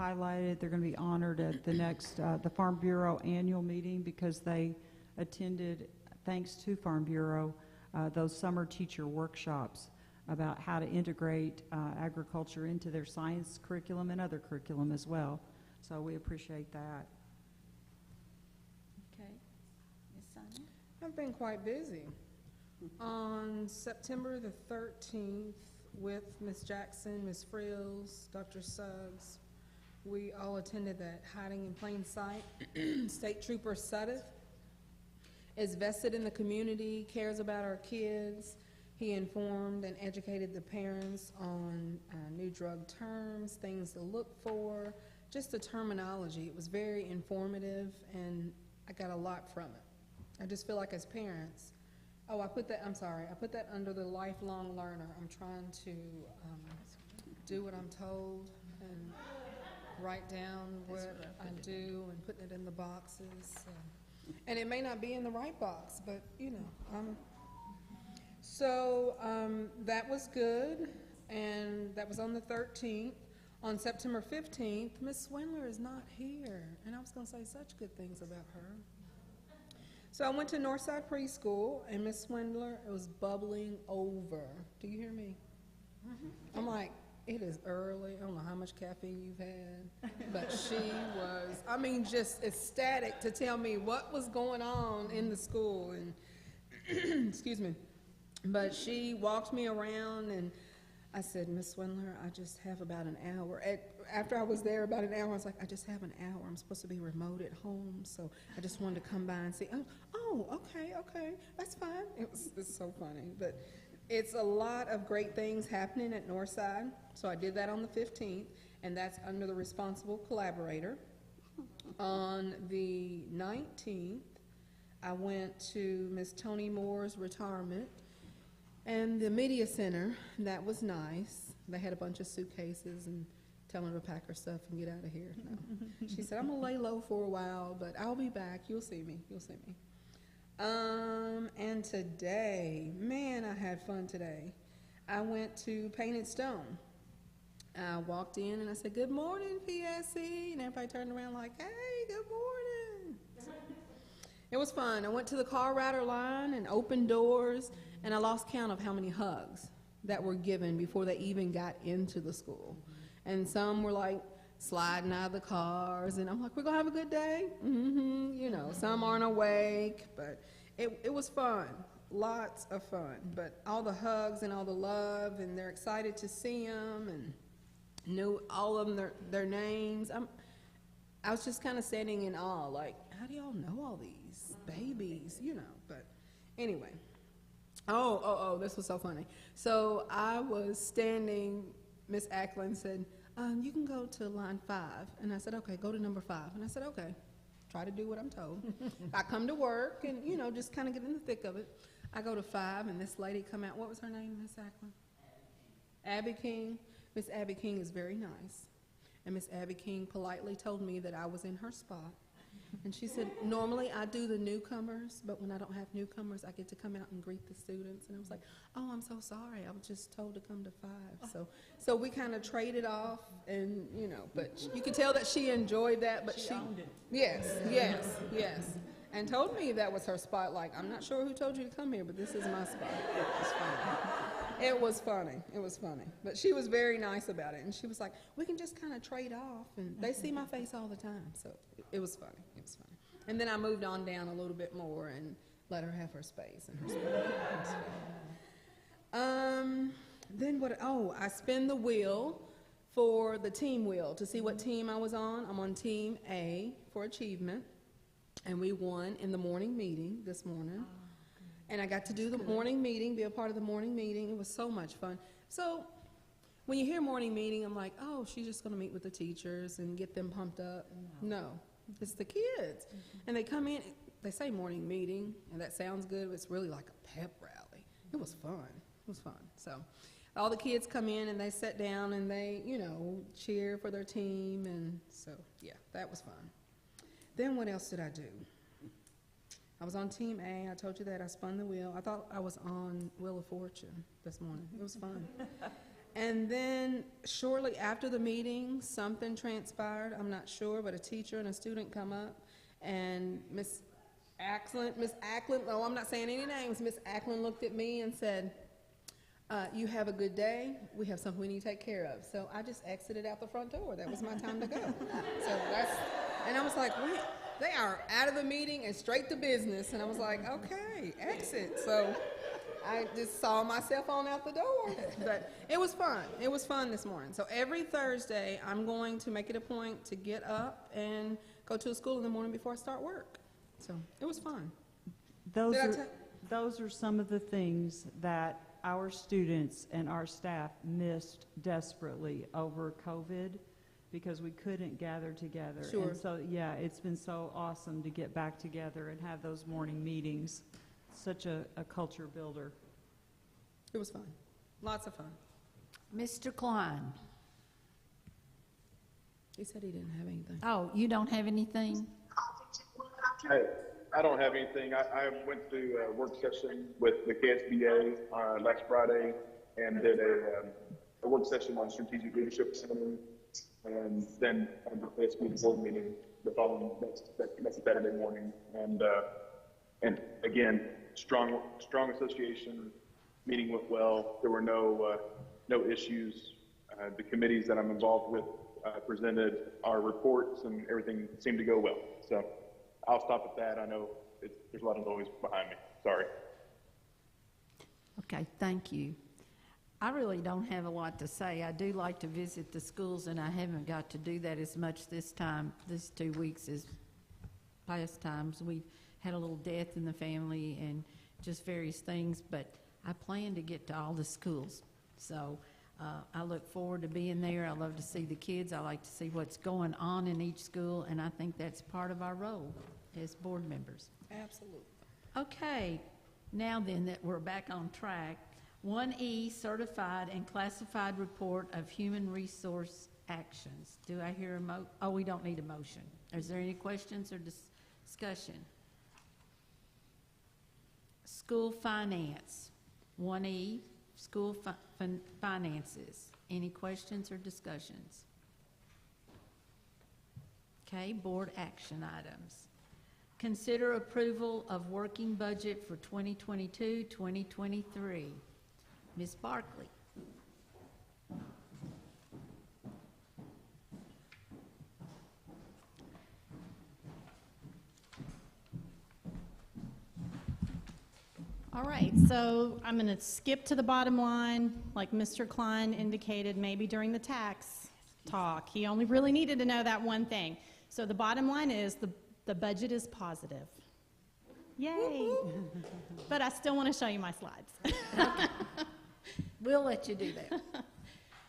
highlighted. They're going to be honored at the next, the Farm Bureau annual meeting, because they attended, thanks to Farm Bureau, those summer teacher workshops about how to integrate agriculture into their science curriculum and other curriculum as well. So we appreciate that. Okay. Ms. Sonia? I've been quite busy. On September the 13th, with Ms. Jackson, Ms. Frills, Dr. Suggs, we all attended that Hiding in Plain Sight. State Trooper Suddath is vested in the community, cares about our kids. He informed and educated the parents on new drug terms, things to look for, just the terminology. It was very informative, and I got a lot from it. I just feel like as parents, I put that under the lifelong learner. I'm trying to do what I'm told and write down what I do and putting it in the boxes. And it may not be in the right box, but you know. So that was good, and that was on the 13th. On September 15th, Miss Swindler is not here, and I was going to say such good things about her. So I went to Northside Preschool, and Miss Swindler was bubbling over. Do you hear me? I'm like, it is early. I don't know how much caffeine you've had, but she was, I mean, just ecstatic to tell me what was going on in the school. And excuse me. But she walked me around, and I said, Miss Swindler, I just have about an hour. After I was there about an hour, I was like, I just have an hour. I'm supposed to be remote at home, so I just wanted to come by and see. Okay, that's fine. It's so funny. But it's a lot of great things happening at Northside. So I did that on the 15th, and that's under the responsible collaborator. On the 19th, I went to Miss Tony Moore's retirement. And the media center, that was nice. They had a bunch of suitcases and telling her to pack her stuff and get out of here. No. She said, I'm gonna lay low for a while, but I'll be back. You'll see me. And today, man, I had fun today. I went to Painted Stone. I walked in and I said, good morning, PSC. And everybody turned around like, hey, good morning. It was fun. I went to the car rider line and opened doors. And I lost count of how many hugs that were given before they even got into the school. And some were like sliding out of the cars, and I'm like, we're gonna have a good day? You know, some aren't awake, but it was fun, lots of fun. But all the hugs and all the love, and they're excited to see them, and knew all of them, their names. I was just kind of standing in awe, like, how do y'all know all these babies, you know? But anyway. This was so funny. So I was standing, Miss Ackland said, you can go to line 5. And I said, okay, go to number 5. And I said, okay, try to do what I'm told. I come to work and, you know, just kind of get in the thick of it. I go to 5, and this lady come out. What was her name, Miss Ackland? Abby King. Miss Abby King is very nice. And Miss Abby King politely told me that I was in her spot. And she said, normally I do the newcomers, but when I don't have newcomers, I get to come out and greet the students. And I was like, oh, I'm so sorry. I was just told to come to 5. So we kind of traded off, and, you know, but you could tell that she enjoyed that. But she owned it. Yes. And told me that was her spot. Like, I'm not sure who told you to come here, but this is my spot. It was funny. But she was very nice about it. And she was like, we can just kind of trade off. And they see my face all the time. So it was funny. And then I moved on down a little bit more and let her have her space and her spot. Then what? Oh, I spin the wheel for the team wheel to see what team I was on. I'm on Team A for achievement. And we won in the morning meeting this morning. And I got to do the morning meeting, be a part of the morning meeting. It was so much fun. So when you hear morning meeting, I'm like, oh, she's just going to meet with the teachers and get them pumped up. No, it's the kids. And they come in, they say morning meeting, and that sounds good, but it's really like a pep rally. It was fun. So all the kids come in, and they sit down, and they, you know, cheer for their team. And so, yeah, that was fun. Then what else did I do? I was on Team A. I told you that. I spun the wheel. I thought I was on Wheel of Fortune this morning. It was fun. And then shortly after the meeting, something transpired. I'm not sure, but a teacher and a student come up, and Miss Ackland, oh, I'm not saying any names. Miss Ackland looked at me and said, You have a good day. We have something we need to take care of. So I just exited out the front door. That was my time to go. And I was like, wait, they are out of the meeting and straight to business. And I was like, okay, exit. So I just saw myself on out the door. But it was fun. It was fun this morning. So every Thursday, I'm going to make it a point to get up and go to a school in the morning before I start work. So it was fun. Those are some of the things that our students and our staff missed desperately over COVID because we couldn't gather together. Sure. And so, yeah, it's been so awesome to get back together and have those morning meetings. Such a culture builder. It was fun. Lots of fun. Mr. Klein. He said he didn't have anything. Oh, you don't have anything? I don't have anything. I went to a work session with the KSBA last Friday and did a work session on strategic leadership planning, and then had the KSBA board meeting the following next Saturday morning. And again, strong association. Meeting went well. There were no issues. The committees that I'm involved with presented our reports, and everything seemed to go well. So I'll stop at that. I know there's a lot of noise behind me. Sorry. Okay, thank you. I really don't have a lot to say. I do like to visit the schools, and I haven't got to do that as much this 2 weeks as past times. We've had a little death in the family and just various things, but I plan to get to all the schools. So I look forward to being there. I love to see the kids. I like to see what's going on in each school, and I think that's part of our role as board members. Absolutely. Okay, now then that we're back on track, 1E, Certified and Classified Report of Human Resource Actions. Do I hear a we don't need a motion. Is there any questions or discussion? School Finance, 1E, School Finances. Any questions or discussions? Okay, board action items. Consider approval of working budget for 2022-2023. Ms. Barkley. All right, so I'm going to skip to the bottom line, like Mr. Klein indicated maybe during the tax talk. He only really needed to know that one thing. So the bottom line is the budget is positive. Yay! But I still want to show you my slides. We'll let you do that.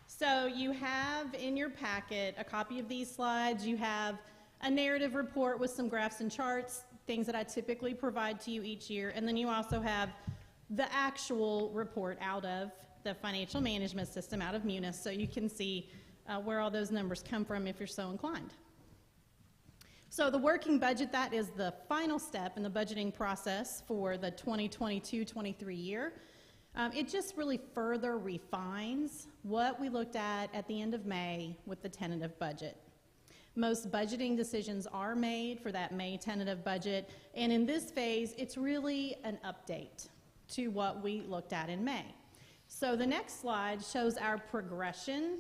So you have in your packet a copy of these slides. You have a narrative report with some graphs and charts, things that I typically provide to you each year. And then you also have the actual report out of the financial management system, out of Munis, so you can see where all those numbers come from if you're so inclined. So the working budget, that is the final step in the budgeting process for the 2022-23 year. It just really further refines what we looked at the end of May with the tentative budget. Most budgeting decisions are made for that May tentative budget, and in this phase, it's really an update to what we looked at in May. So the next slide shows our progression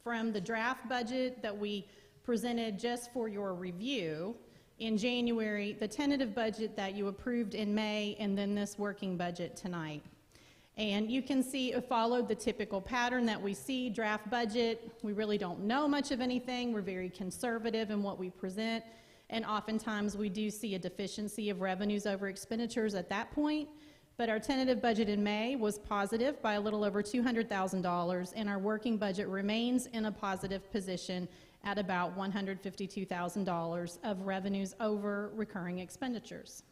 from the draft budget that we presented just for your review in January, the tentative budget that you approved in May, and then this working budget tonight. And you can see it followed the typical pattern that we see, draft budget. We really don't know much of anything. We're very conservative in what we present. And oftentimes we do see a deficiency of revenues over expenditures at that point. But our tentative budget in May was positive by a little over $200,000, and our working budget remains in a positive position at about $152,000 of revenues over recurring expenditures.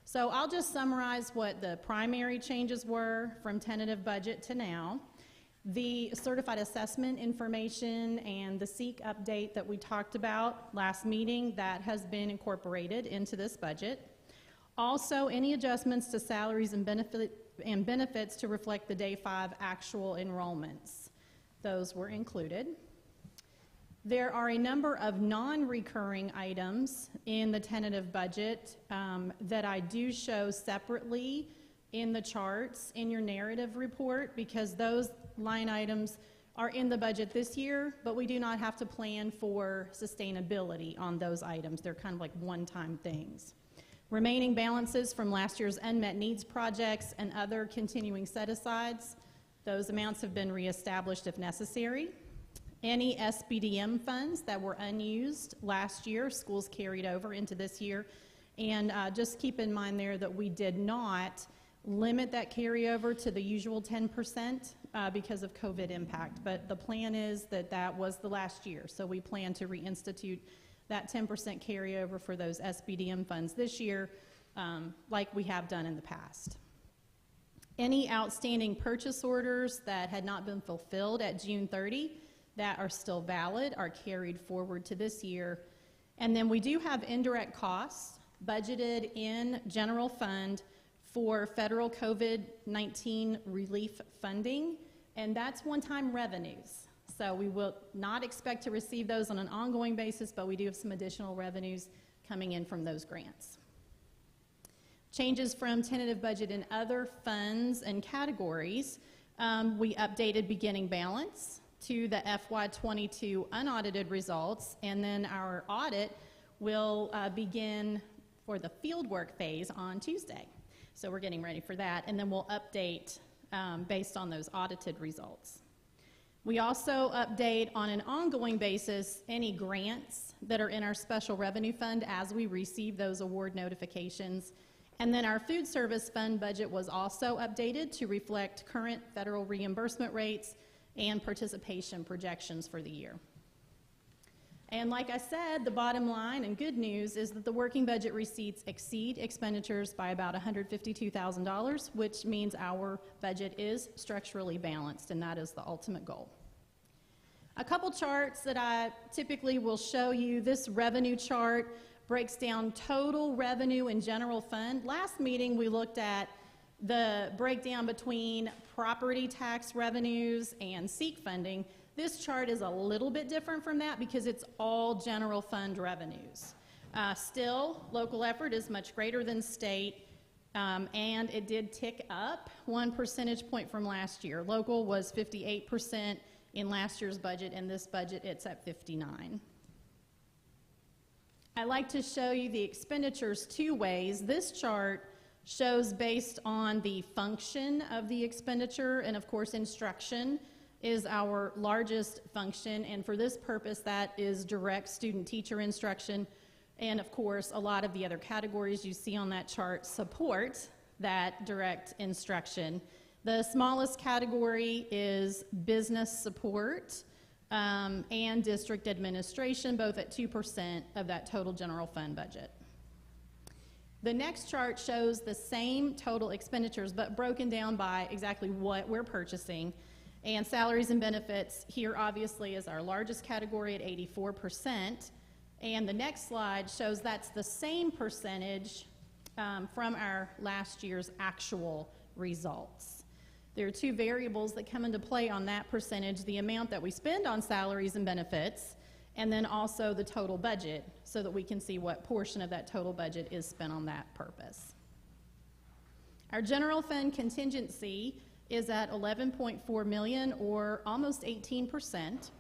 So I'll just summarize what the primary changes were from tentative budget to now. The certified assessment information and the SEEK update that we talked about last meeting, that has been incorporated into this budget. Also, any adjustments to salaries and benefits to reflect the Day 5 actual enrollments. Those were included. There are a number of non-recurring items in the tentative budget that I do show separately in the charts in your narrative report because those line items are in the budget this year, but we do not have to plan for sustainability on those items. They're kind of like one-time things. Remaining balances from last year's unmet needs projects and other continuing set-asides, those amounts have been reestablished if necessary. Any SBDM funds that were unused last year, schools carried over into this year. And just keep in mind there that we did not limit that carryover to the usual 10% because of COVID impact. But the plan is that that was the last year. So we plan to reinstitute that 10% carryover for those SBDM funds this year, like we have done in the past. Any outstanding purchase orders that had not been fulfilled at June 30 that are still valid are carried forward to this year. And then we do have indirect costs budgeted in general fund for federal COVID-19 relief funding, and that's one-time revenues. So we will not expect to receive those on an ongoing basis, but we do have some additional revenues coming in from those grants. Changes from tentative budget in other funds and categories. We updated beginning balance to the FY22 unaudited results, and then our audit will begin for the fieldwork phase on Tuesday. So we're getting ready for that, and then we'll update based on those audited results. We also update on an ongoing basis any grants that are in our special revenue fund as we receive those award notifications. And then our food service fund budget was also updated to reflect current federal reimbursement rates and participation projections for the year. And like I said, the bottom line and good news is that the working budget receipts exceed expenditures by about $152,000, which means our budget is structurally balanced, and that is the ultimate goal. A couple charts that I typically will show you. This revenue chart breaks down total revenue in general fund. Last meeting we looked at the breakdown between property tax revenues and SEEK funding. This chart is a little bit different from that because it's all general fund revenues. Still, local effort is much greater than state, and it did tick up 1 percentage point from last year. Local was 58% in last year's budget, and this budget it's at 59%. I like to show you the expenditures two ways. This chart shows based on the function of the expenditure, and of course instruction is our largest function, and for this purpose that is direct student-teacher instruction, and of course a lot of the other categories you see on that chart support that direct instruction. The smallest category is business support and district administration, both at 2% of that total general fund budget. The next chart shows the same total expenditures, but broken down by exactly what we're purchasing. And salaries and benefits here obviously is our largest category at 84%. And the next slide shows that's the same percentage from our last year's actual results. There are two variables that come into play on that percentage: the amount that we spend on salaries and benefits, and then also the total budget, so that we can see what portion of that total budget is spent on that purpose. Our general fund contingency is at $11.4 million, or almost 18%.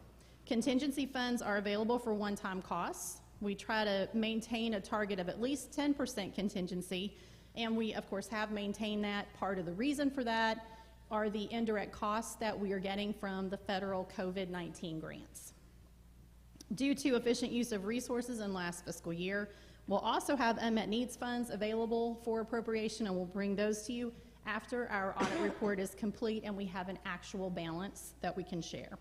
Contingency funds are available for one-time costs. We try to maintain a target of at least 10% contingency, and we of course have maintained that. Part of the reason for that are the indirect costs that we are getting from the federal COVID-19 grants. Due to efficient use of resources in last fiscal year, we'll also have unmet needs funds available for appropriation, and we'll bring those to you after our audit report is complete and we have an actual balance that we can share.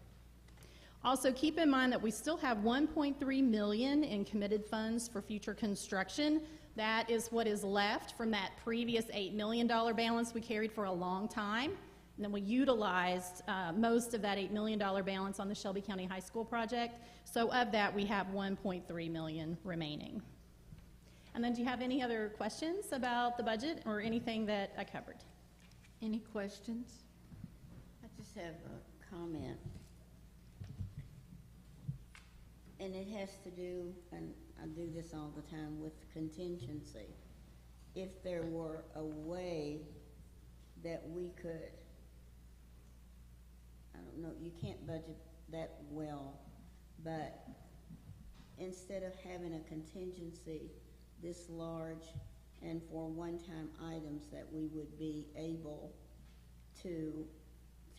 Also, keep in mind that we still have $1.3 million in committed funds for future construction. That is what is left from that previous $8 million balance we carried for a long time. And then we utilized most of that $8 million balance on the Shelby County High School project. So of that, we have $1.3 million remaining. And then do you have any other questions about the budget or anything that I covered? Any questions? I just have a comment. And it has to do, and I do this all the time, with contingency. If there were a way that we could, I don't know, you can't budget that well, but instead of having a contingency this large and for one-time items, that we would be able to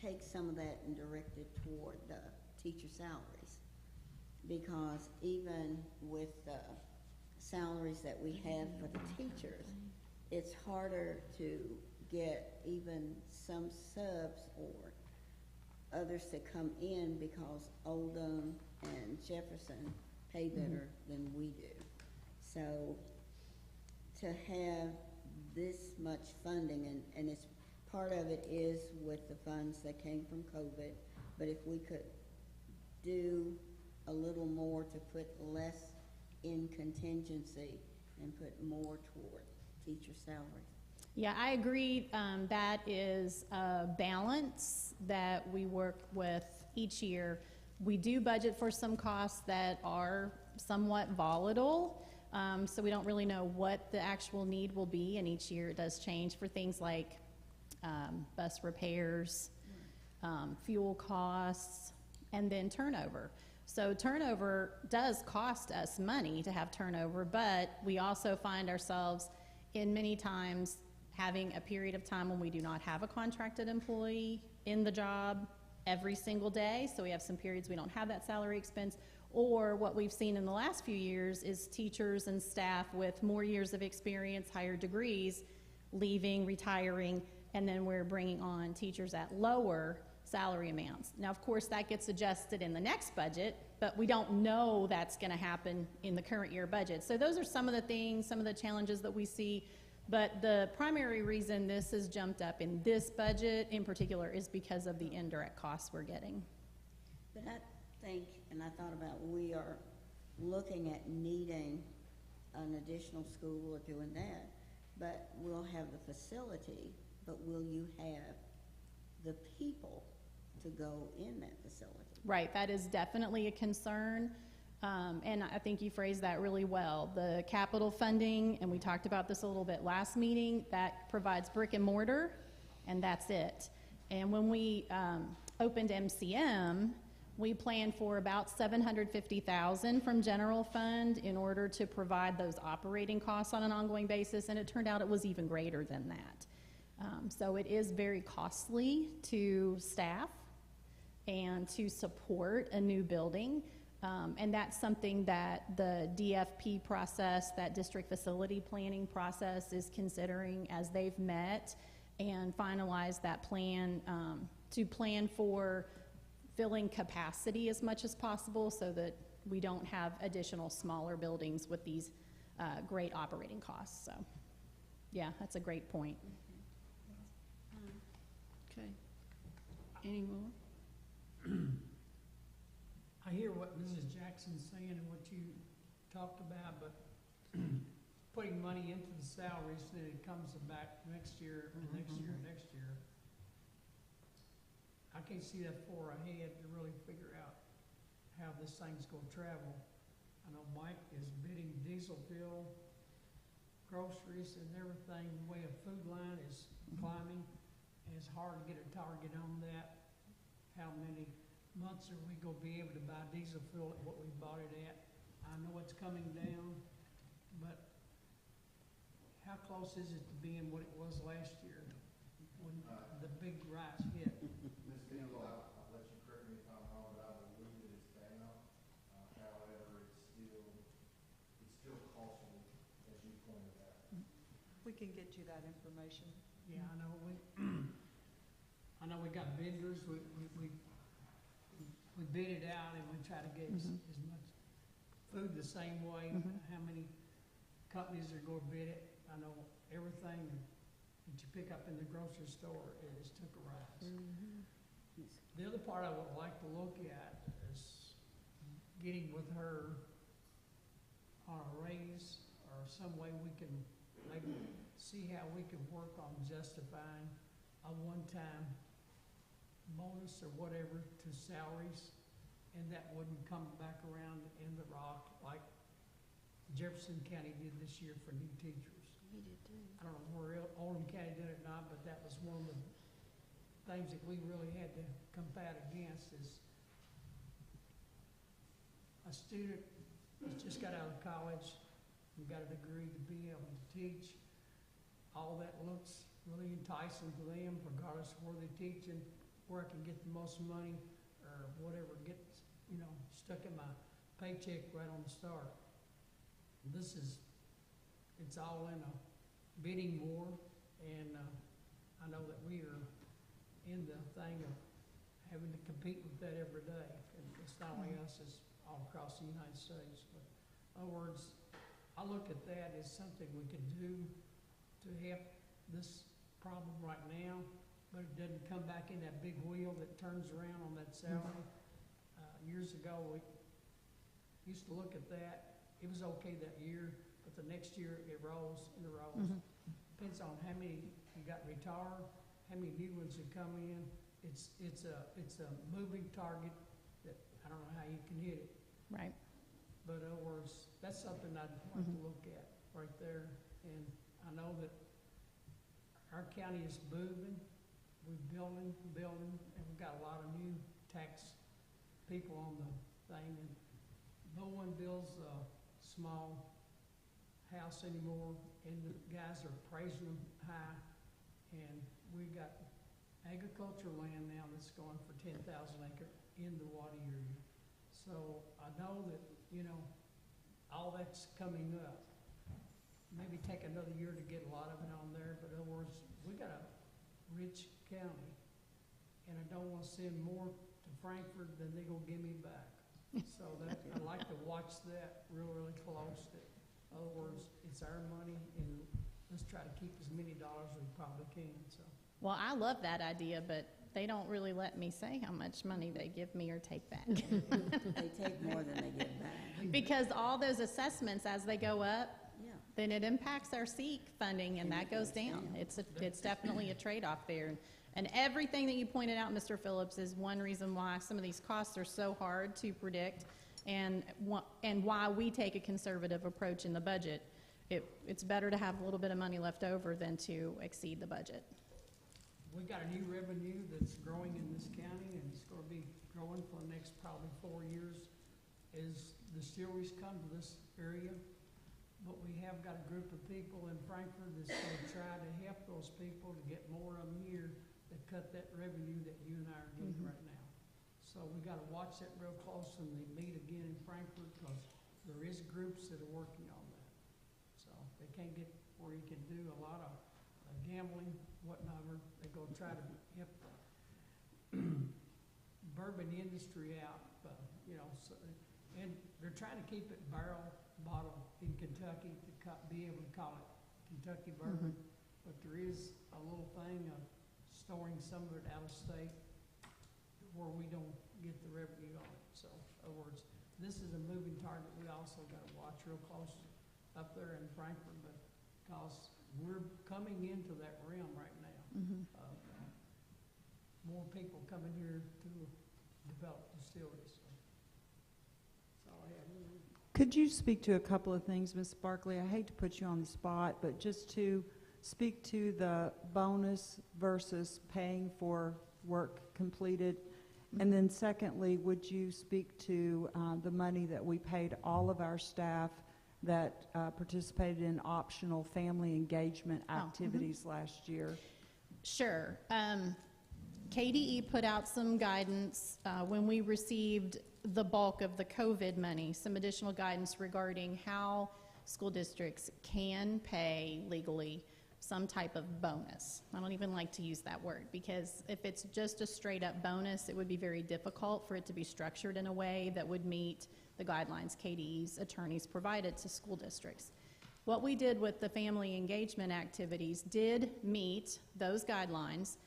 take some of that and direct it toward the teacher salaries. Because even with the salaries that we have for the teachers, it's harder to get even some subs or others to come in because Oldham and Jefferson pay better than we do. So to have this much funding, and it's part of it is with the funds that came from COVID, but if we could do a little more to put less in contingency and put more toward teacher salaries. Yeah, I agree. That is a balance that we work with each year. We do budget for some costs that are somewhat volatile, so we don't really know what the actual need will be, and each year it does change for things like bus repairs, fuel costs, and then turnover. So turnover does cost us money to have turnover, but we also find ourselves in many times having a period of time when we do not have a contracted employee in the job every single day. So we have some periods we don't have that salary expense. Or what we've seen in the last few years is teachers and staff with more years of experience, higher degrees, leaving, retiring, and then we're bringing on teachers at lower salary amounts. Now, of course, that gets adjusted in the next budget, but we don't know that's going to happen in the current year budget. So those are some of the things, some of the challenges that we see. But the primary reason this has jumped up in this budget in particular is because of the indirect costs we're getting. But I think, and I thought about, we are looking at needing an additional school or doing that, but we'll have the facility, but will you have the people to go in that facility? Right, that is definitely a concern. And I think you phrased that really well. The capital funding, and we talked about this a little bit last meeting, that provides brick and mortar, and that's it. And when we opened MCM, we planned for about $750,000 from general fund in order to provide those operating costs on an ongoing basis, and it turned out it was even greater than that. So it is very costly to staff and to support a new building. And that's something that the DFP process, that district facility planning process, is considering as they've met and finalized that plan to plan for filling capacity as much as possible so that we don't have additional smaller buildings with these great operating costs. So, yeah, that's a great point. Okay. Any more? I hear what Mrs. Jackson's saying and what you talked about, but putting money into the salaries, then it comes back next year, and next year, and next year. I can't see that far ahead to really figure out how this thing's gonna travel. I know Mike is bidding diesel fuel, groceries, and everything. The way a food line is climbing, and it's hard to get a target on that. How many months are we gonna be able to buy diesel fuel at what we bought it at? I know it's coming down, but how close is it to being what it was last year when the big rise hit? Ms. Kendall, I'll let you correct me if I'm wrong, but I believe that it's down. However, it's still costly, as you pointed out. We can get you that information. Yeah, I know we got vendors, we bid it out and we try to get as much food the same way. How many companies are gonna bid it? I know everything that you pick up in the grocery store is took a rise. The other part I would like to look at is getting with her on a raise or some way we can maybe see how we can work on justifying a one-time bonus or whatever to salaries, and that wouldn't come back around in the rock like Jefferson County did this year for new teachers. I don't know where Oldham County did it or not, but that was one of the things that we really had to combat against is a student that's just got out of college and got a degree to be able to teach. All that looks really enticing to them, regardless of where they're teaching, where I can get the most money or whatever gets, stuck in my paycheck right on the start. It's all in a bidding war, and I know that we are in the thing of having to compete with that every day. And it's not only us, it's all across the United States. But in other words, I look at that as something we can do to help this problem right now, but it doesn't come back in that big wheel that turns around on that salary. Years ago, we used to look at that. It was okay that year, but the next year it rolls and it rolls. Depends on how many you got retired, how many new ones have come in. It's a moving target that I don't know how you can hit it. Right. But in other words, that's something I'd like to look at right there. And I know that our county is moving. We're building, and we've got a lot of new tax people on the thing. And no one builds a small house anymore, and the guys are praising them high. And we got agricultural land now that's going for 10,000 acre in the water area. So I know that, all that's coming up. Maybe take another year to get a lot of it on there, but in other words, we got a rich county, and I don't want to send more to Frankfurt than they gonna give me back. So that, I like to watch that really close. That, in other words, it's our money, and let's try to keep as many dollars as we probably can, so. Well, I love that idea, but they don't really let me say how much money they give me or take back. They take more than they give back. Because all those assessments, as they go up, Yeah. then it impacts our SEEK funding, and that goes down. It's definitely a trade-off there. And everything that you pointed out, Mr. Phillips, is one reason why some of these costs are so hard to predict, and why we take a conservative approach in the budget. It's better to have a little bit of money left over than to exceed the budget. We got a new revenue that's growing in this county, and it's gonna be growing for the next probably 4 years as distilleries come to this area. But we have got a group of people in Frankfurt that's gonna try to help those people to get more of them here to cut that revenue that you and I are getting right now. So we gotta watch that real close when they meet again in Frankfurt, because there is groups that are working on that. So they can't get where you can do a lot of gambling, whatnot. They're gonna try to help the bourbon industry out, so, and they're trying to keep it barrel bottle in Kentucky to be able to call it Kentucky bourbon. But there is a little thing of storing some of it out of state where we don't get the revenue on it. So, in other words, this is a moving target. We also got to watch real close up there in Frankfurt, because we're coming into that realm right now. More people coming here to develop distilleries. So that's all I have. Could you speak to a couple of things, Ms. Barkley? I hate to put you on the spot, but just to speak to the bonus versus paying for work completed. And then secondly, would you speak to the money that we paid all of our staff that participated in optional family engagement activities last year? Sure. KDE put out some guidance when we received the bulk of the COVID money, some additional guidance regarding how school districts can pay legally some type of bonus. I don't even like to use that word, because if it's just a straight up bonus, it would be very difficult for it to be structured in a way that would meet the guidelines KDE's attorneys provided to school districts. What we did with the family engagement activities did meet those guidelines,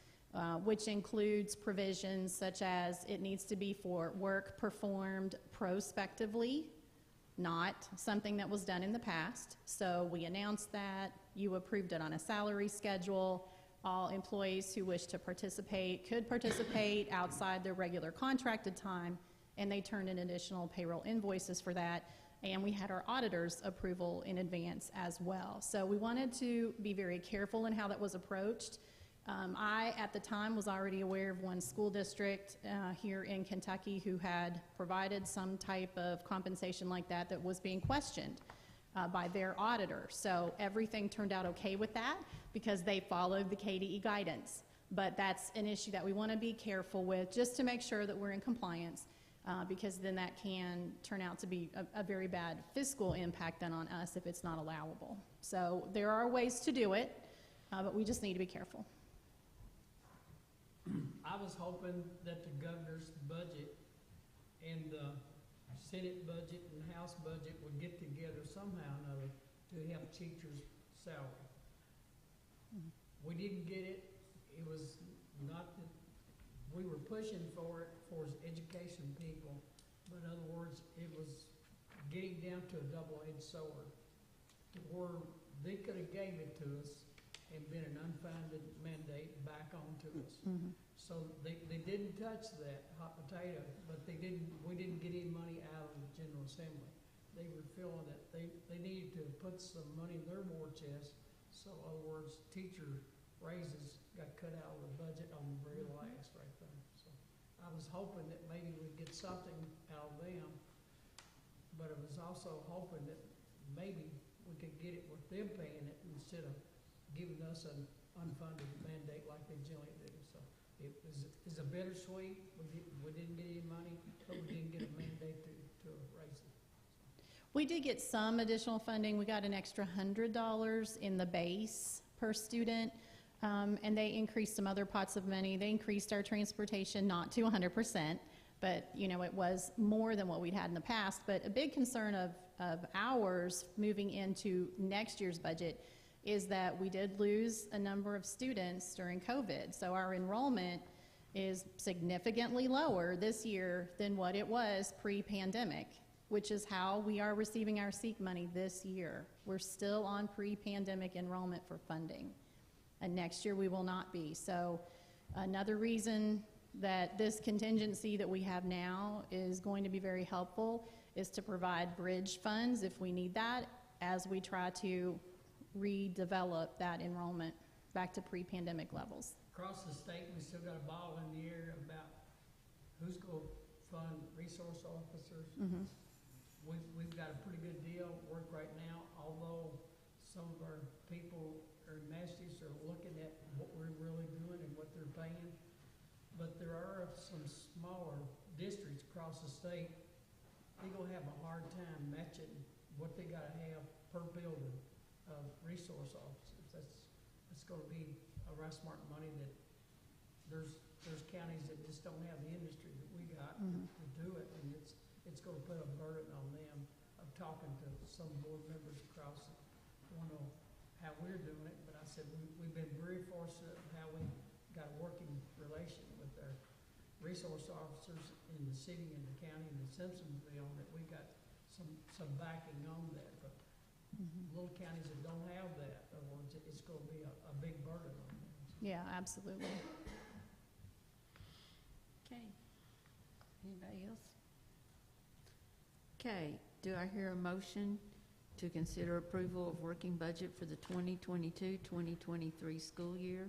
which includes provisions such as it needs to be for work performed prospectively, not something that was done in the past. So we announced that. You approved it on a salary schedule. All employees who wish to participate could participate outside their regular contracted time, and they turned in additional payroll invoices for that. and we had our auditor's approval in advance as well. So we wanted to be very careful in how that was approached. I, at the time, was already aware of one school district here in Kentucky who had provided some type of compensation like that that was being questioned by their auditor. So everything turned out okay with that because they followed the KDE guidance. But that's an issue that we want to be careful with just to make sure that we're in compliance because then that can turn out to be a very bad fiscal impact then on us if it's not allowable. So there are ways to do it, but we just need to be careful. I was hoping that the governor's budget and the Senate budget and House budget would get together somehow or another to help teachers' salary. We didn't get it. It was not that we were pushing for it for education people, but in other words, it was getting down to a double-edged sword to where they could have gave it to us and been an unfunded mandate back onto us. So they didn't touch that hot potato, but we didn't get any money out of the General Assembly. They were feeling that they needed to put some money in their war chest. So in other words, teacher raises got cut out of the budget on the very last right there. So I was hoping that maybe we'd get something out of them, but I was also hoping that maybe we could get it with them paying it instead of giving us an unfunded mandate like they generally do. So it was a bittersweet. We didn't get any money, but we didn't get a mandate to raise it. We did get some additional funding. We got an extra $100 in the base per student, and they increased some other pots of money. They increased our transportation, not to 100%, but you know, it was more than what we'd had in the past. But a big concern of ours moving into next year's budget is that we did lose a number of students during COVID. So our enrollment is significantly lower this year than what it was pre-pandemic, which is how we are receiving our SEEK money this year. We're still on pre-pandemic enrollment for funding, and next year we will not be. So another reason that this contingency that we have now is going to be very helpful is to provide bridge funds if we need that as we try to redevelop that enrollment back to pre-pandemic levels. Across the state, we still got a ball in the air about who's going to fund resource officers. We've got a pretty good deal at work right now, although some of our people or masters are looking at what we're really doing and what they're paying. But there are some smaller districts across the state. They're going to have a hard time matching what they got to have per building of resource officers. That's going to be a right smart money that there's counties that just don't have the industry that we got to do it, and it's going to put a burden on them of talking to some board members across. I don't know how we're doing it, but I said we've been very fortunate of how we got a working relation with our resource officers in the city and the county and the Simpsonville, that we got some backing on that. But little counties that don't have that, in other words, it's going to be a big burden on them. Yeah, absolutely. Okay. Anybody else? Okay, do I hear a motion to consider approval of working budget for the 2022-2023 school year?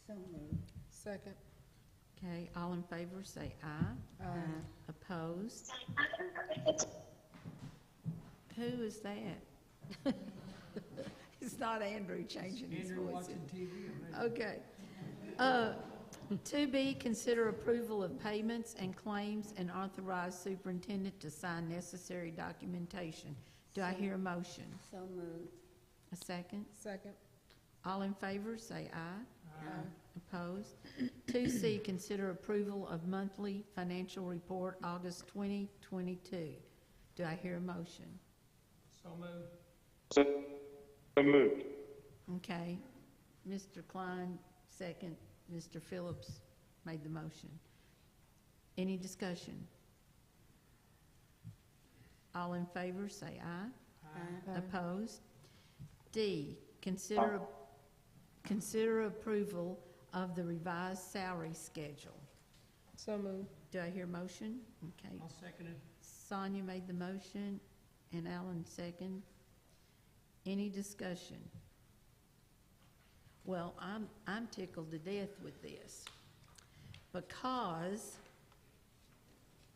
So moved. Second. Okay, all in favor say aye. Aye. Opposed? Who is that? It's not Andrew changing his Andrew voice. watching TV. Okay. 2B, consider approval of payments and claims and authorize superintendent to sign necessary documentation. Do I hear a motion? So moved. A second? Second. All in favor, say aye. Aye. Opposed? 2C, consider approval of monthly financial report, August 2022. Do I hear a motion? So moved. So moved. Okay. Mr. Klein, second. Mr. Phillips made the motion. Any discussion? All in favor, say aye. Aye. Opposed? D, consider approval of the revised salary schedule. So moved. Do I hear a motion? Okay. I'll second it. Sonia made the motion. and Alan second. Any discussion? Well, I'm tickled to death with this because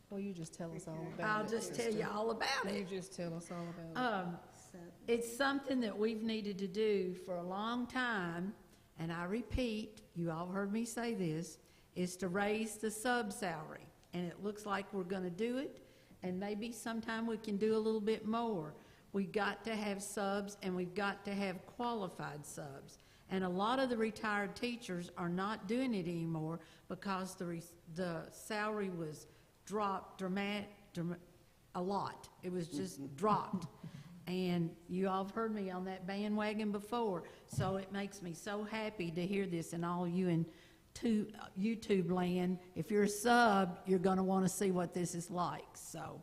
Well, you just tell us all about I'll it. just tell you all about You it. just tell us all about So, It's something that we've needed to do for a long time, and I repeat, you all heard me say this, is to raise the sub salary. And it looks like we're gonna do it, and maybe sometime we can do a little bit more. We've got to have subs, and we've got to have qualified subs. And a lot of the retired teachers are not doing it anymore because the salary was dropped a lot. It was just dropped. And you all have heard me on that bandwagon before, so it makes me so happy to hear this, and all you in YouTube land, if you're a sub, you're gonna wanna see what this is like, so.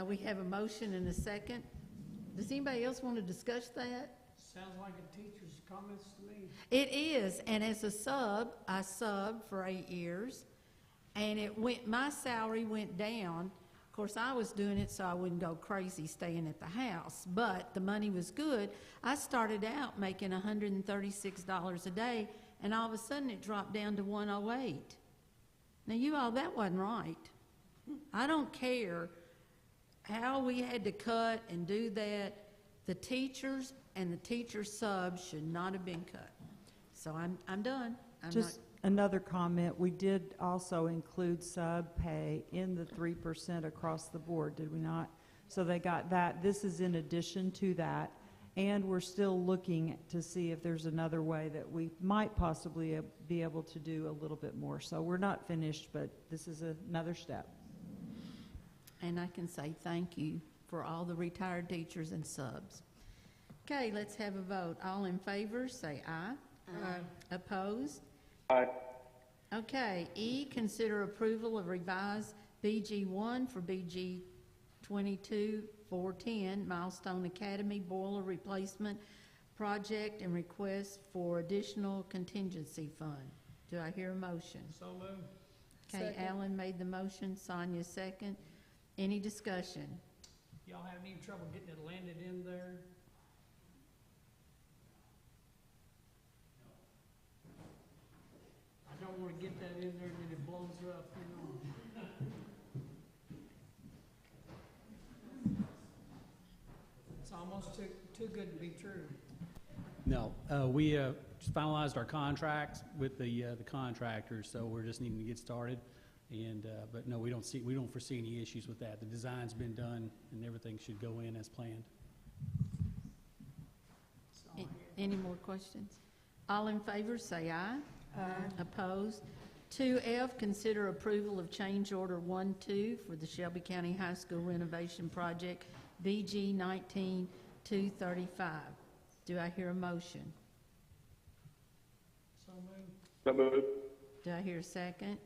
We have a motion and a second. Does anybody else want to discuss that? Sounds like a teacher's comments to me. It is, and as a sub, I subbed for 8 years, and my salary went down. Of course, I was doing it so I wouldn't go crazy staying at the house, but the money was good. I started out making $136 a day, and all of a sudden it dropped down to $108. Now, you all, that wasn't right. I don't care how we had to cut and do that. The teachers and the teacher subs should not have been cut. So I'm done. Just another comment, we did also include sub pay in the 3% across the board, did we not? So they got that. This is in addition to that. And we're still looking to see if there's another way that we might possibly be able to do a little bit more. So we're not finished, but this is another step. And I can say thank you for all the retired teachers and subs. Okay, let's have a vote. All in favor, say aye. Aye. Opposed? Aye. Okay, E, consider approval of revised BG1 for BG 22-410 Milestone Academy Boiler Replacement Project and request for additional contingency fund. Do I hear a motion? So moved. Okay, Second. Alan made the motion, Sonia second. Any discussion? Y'all having any trouble getting it landed in there? I don't wanna get that in there and then it blows up, you know. It's almost too good to be true. No, we just finalized our contracts with the contractors, so we're just needing to get started. And but no, we don't foresee any issues with that. The design's been done, and everything should go in as planned. Any more questions? All in favor, say aye. Aye. Opposed? 2F, consider approval of change order 1-2 for the Shelby County High School renovation project, BG 19-235. Do I hear a motion? So moved. So moved. Do I hear a second?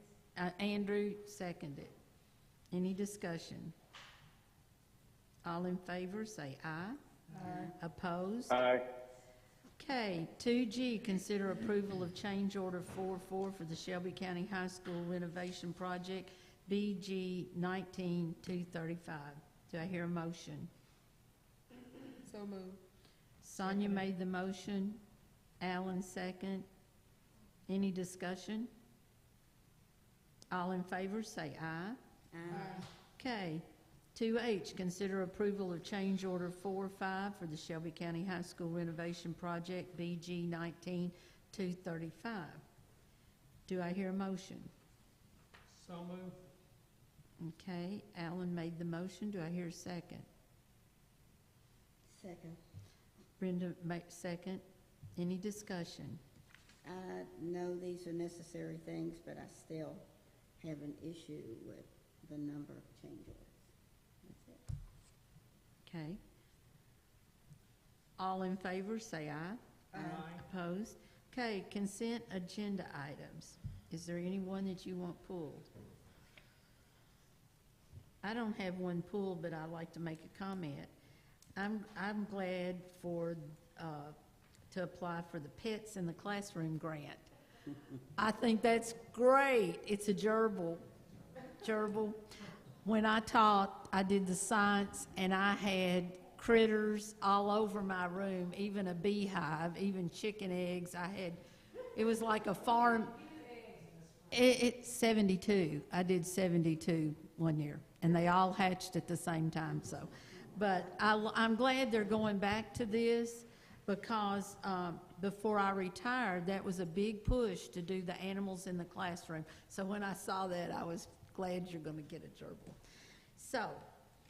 Andrew seconded. Any discussion? All in favor, say aye. Aye. Opposed? Aye. Okay, 2G, consider approval of change order 4-4 for the Shelby County High School renovation project, BG 19-235. Do I hear a motion? So moved. Sonia made the motion, Alan second. Any discussion? All in favor, say aye. Aye. Okay. 2H, consider approval of change order 4-5 for the Shelby County High School renovation project, BG 19-235. Do I hear a motion? So moved. Okay, Alan made the motion. Do I hear a second? Second. Brenda second. Any discussion? I know these are necessary things, but I still have an issue with the number of change orders. That's it. Okay. All in favor, say aye. Aye. Opposed? Okay, consent agenda items. Is there anyone that you want pulled? I don't have one pulled, but I'd like to make a comment. I'm glad to apply for the Pets in the Classroom grant. I think that's great. It's a gerbil. when I taught, I did the science, and I had critters all over my room, even a beehive, even chicken eggs. It was like a farm. It's 72. I did 72 one year, and they all hatched at the same time. So, but I'm glad they're going back to this, because before I retired, that was a big push to do the animals in the classroom. So when I saw that, I was glad you're going to get a gerbil. So,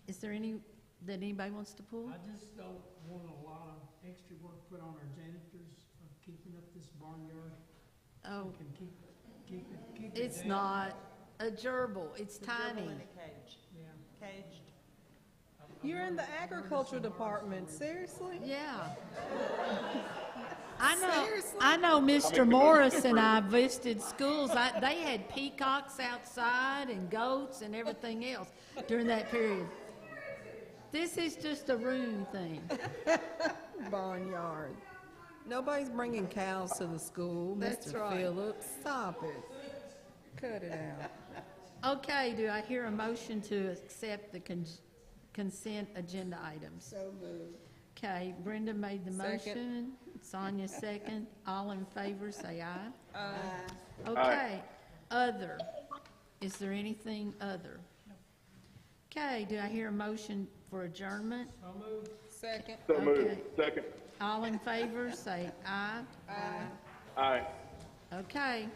is there any that anybody wants to pull? I just don't want a lot of extra work put on our janitors of keeping up this barnyard. Oh, We can keep it it's down. not a gerbil. It's tiny. Yeah. Caged. You're in the agriculture department, seriously? Yeah. I know. Seriously? I know. Mr. Morris and I visited schools. They had peacocks outside and goats and everything else during that period. This is just a room thing. Barnyard. Nobody's bringing cows to the school, That's Mr. right. Phillips. Stop it. Cut it out. Okay. Do I hear a motion to accept the consent agenda items? So moved. Okay. Brenda made the Second. motion. Sonia second. All in favor, say aye. Aye. Okay, other. Is there anything other? Okay, do I hear a motion for adjournment? So moved. Second. So moved. Okay. Second. All in favor, say aye. Aye. Aye. Okay,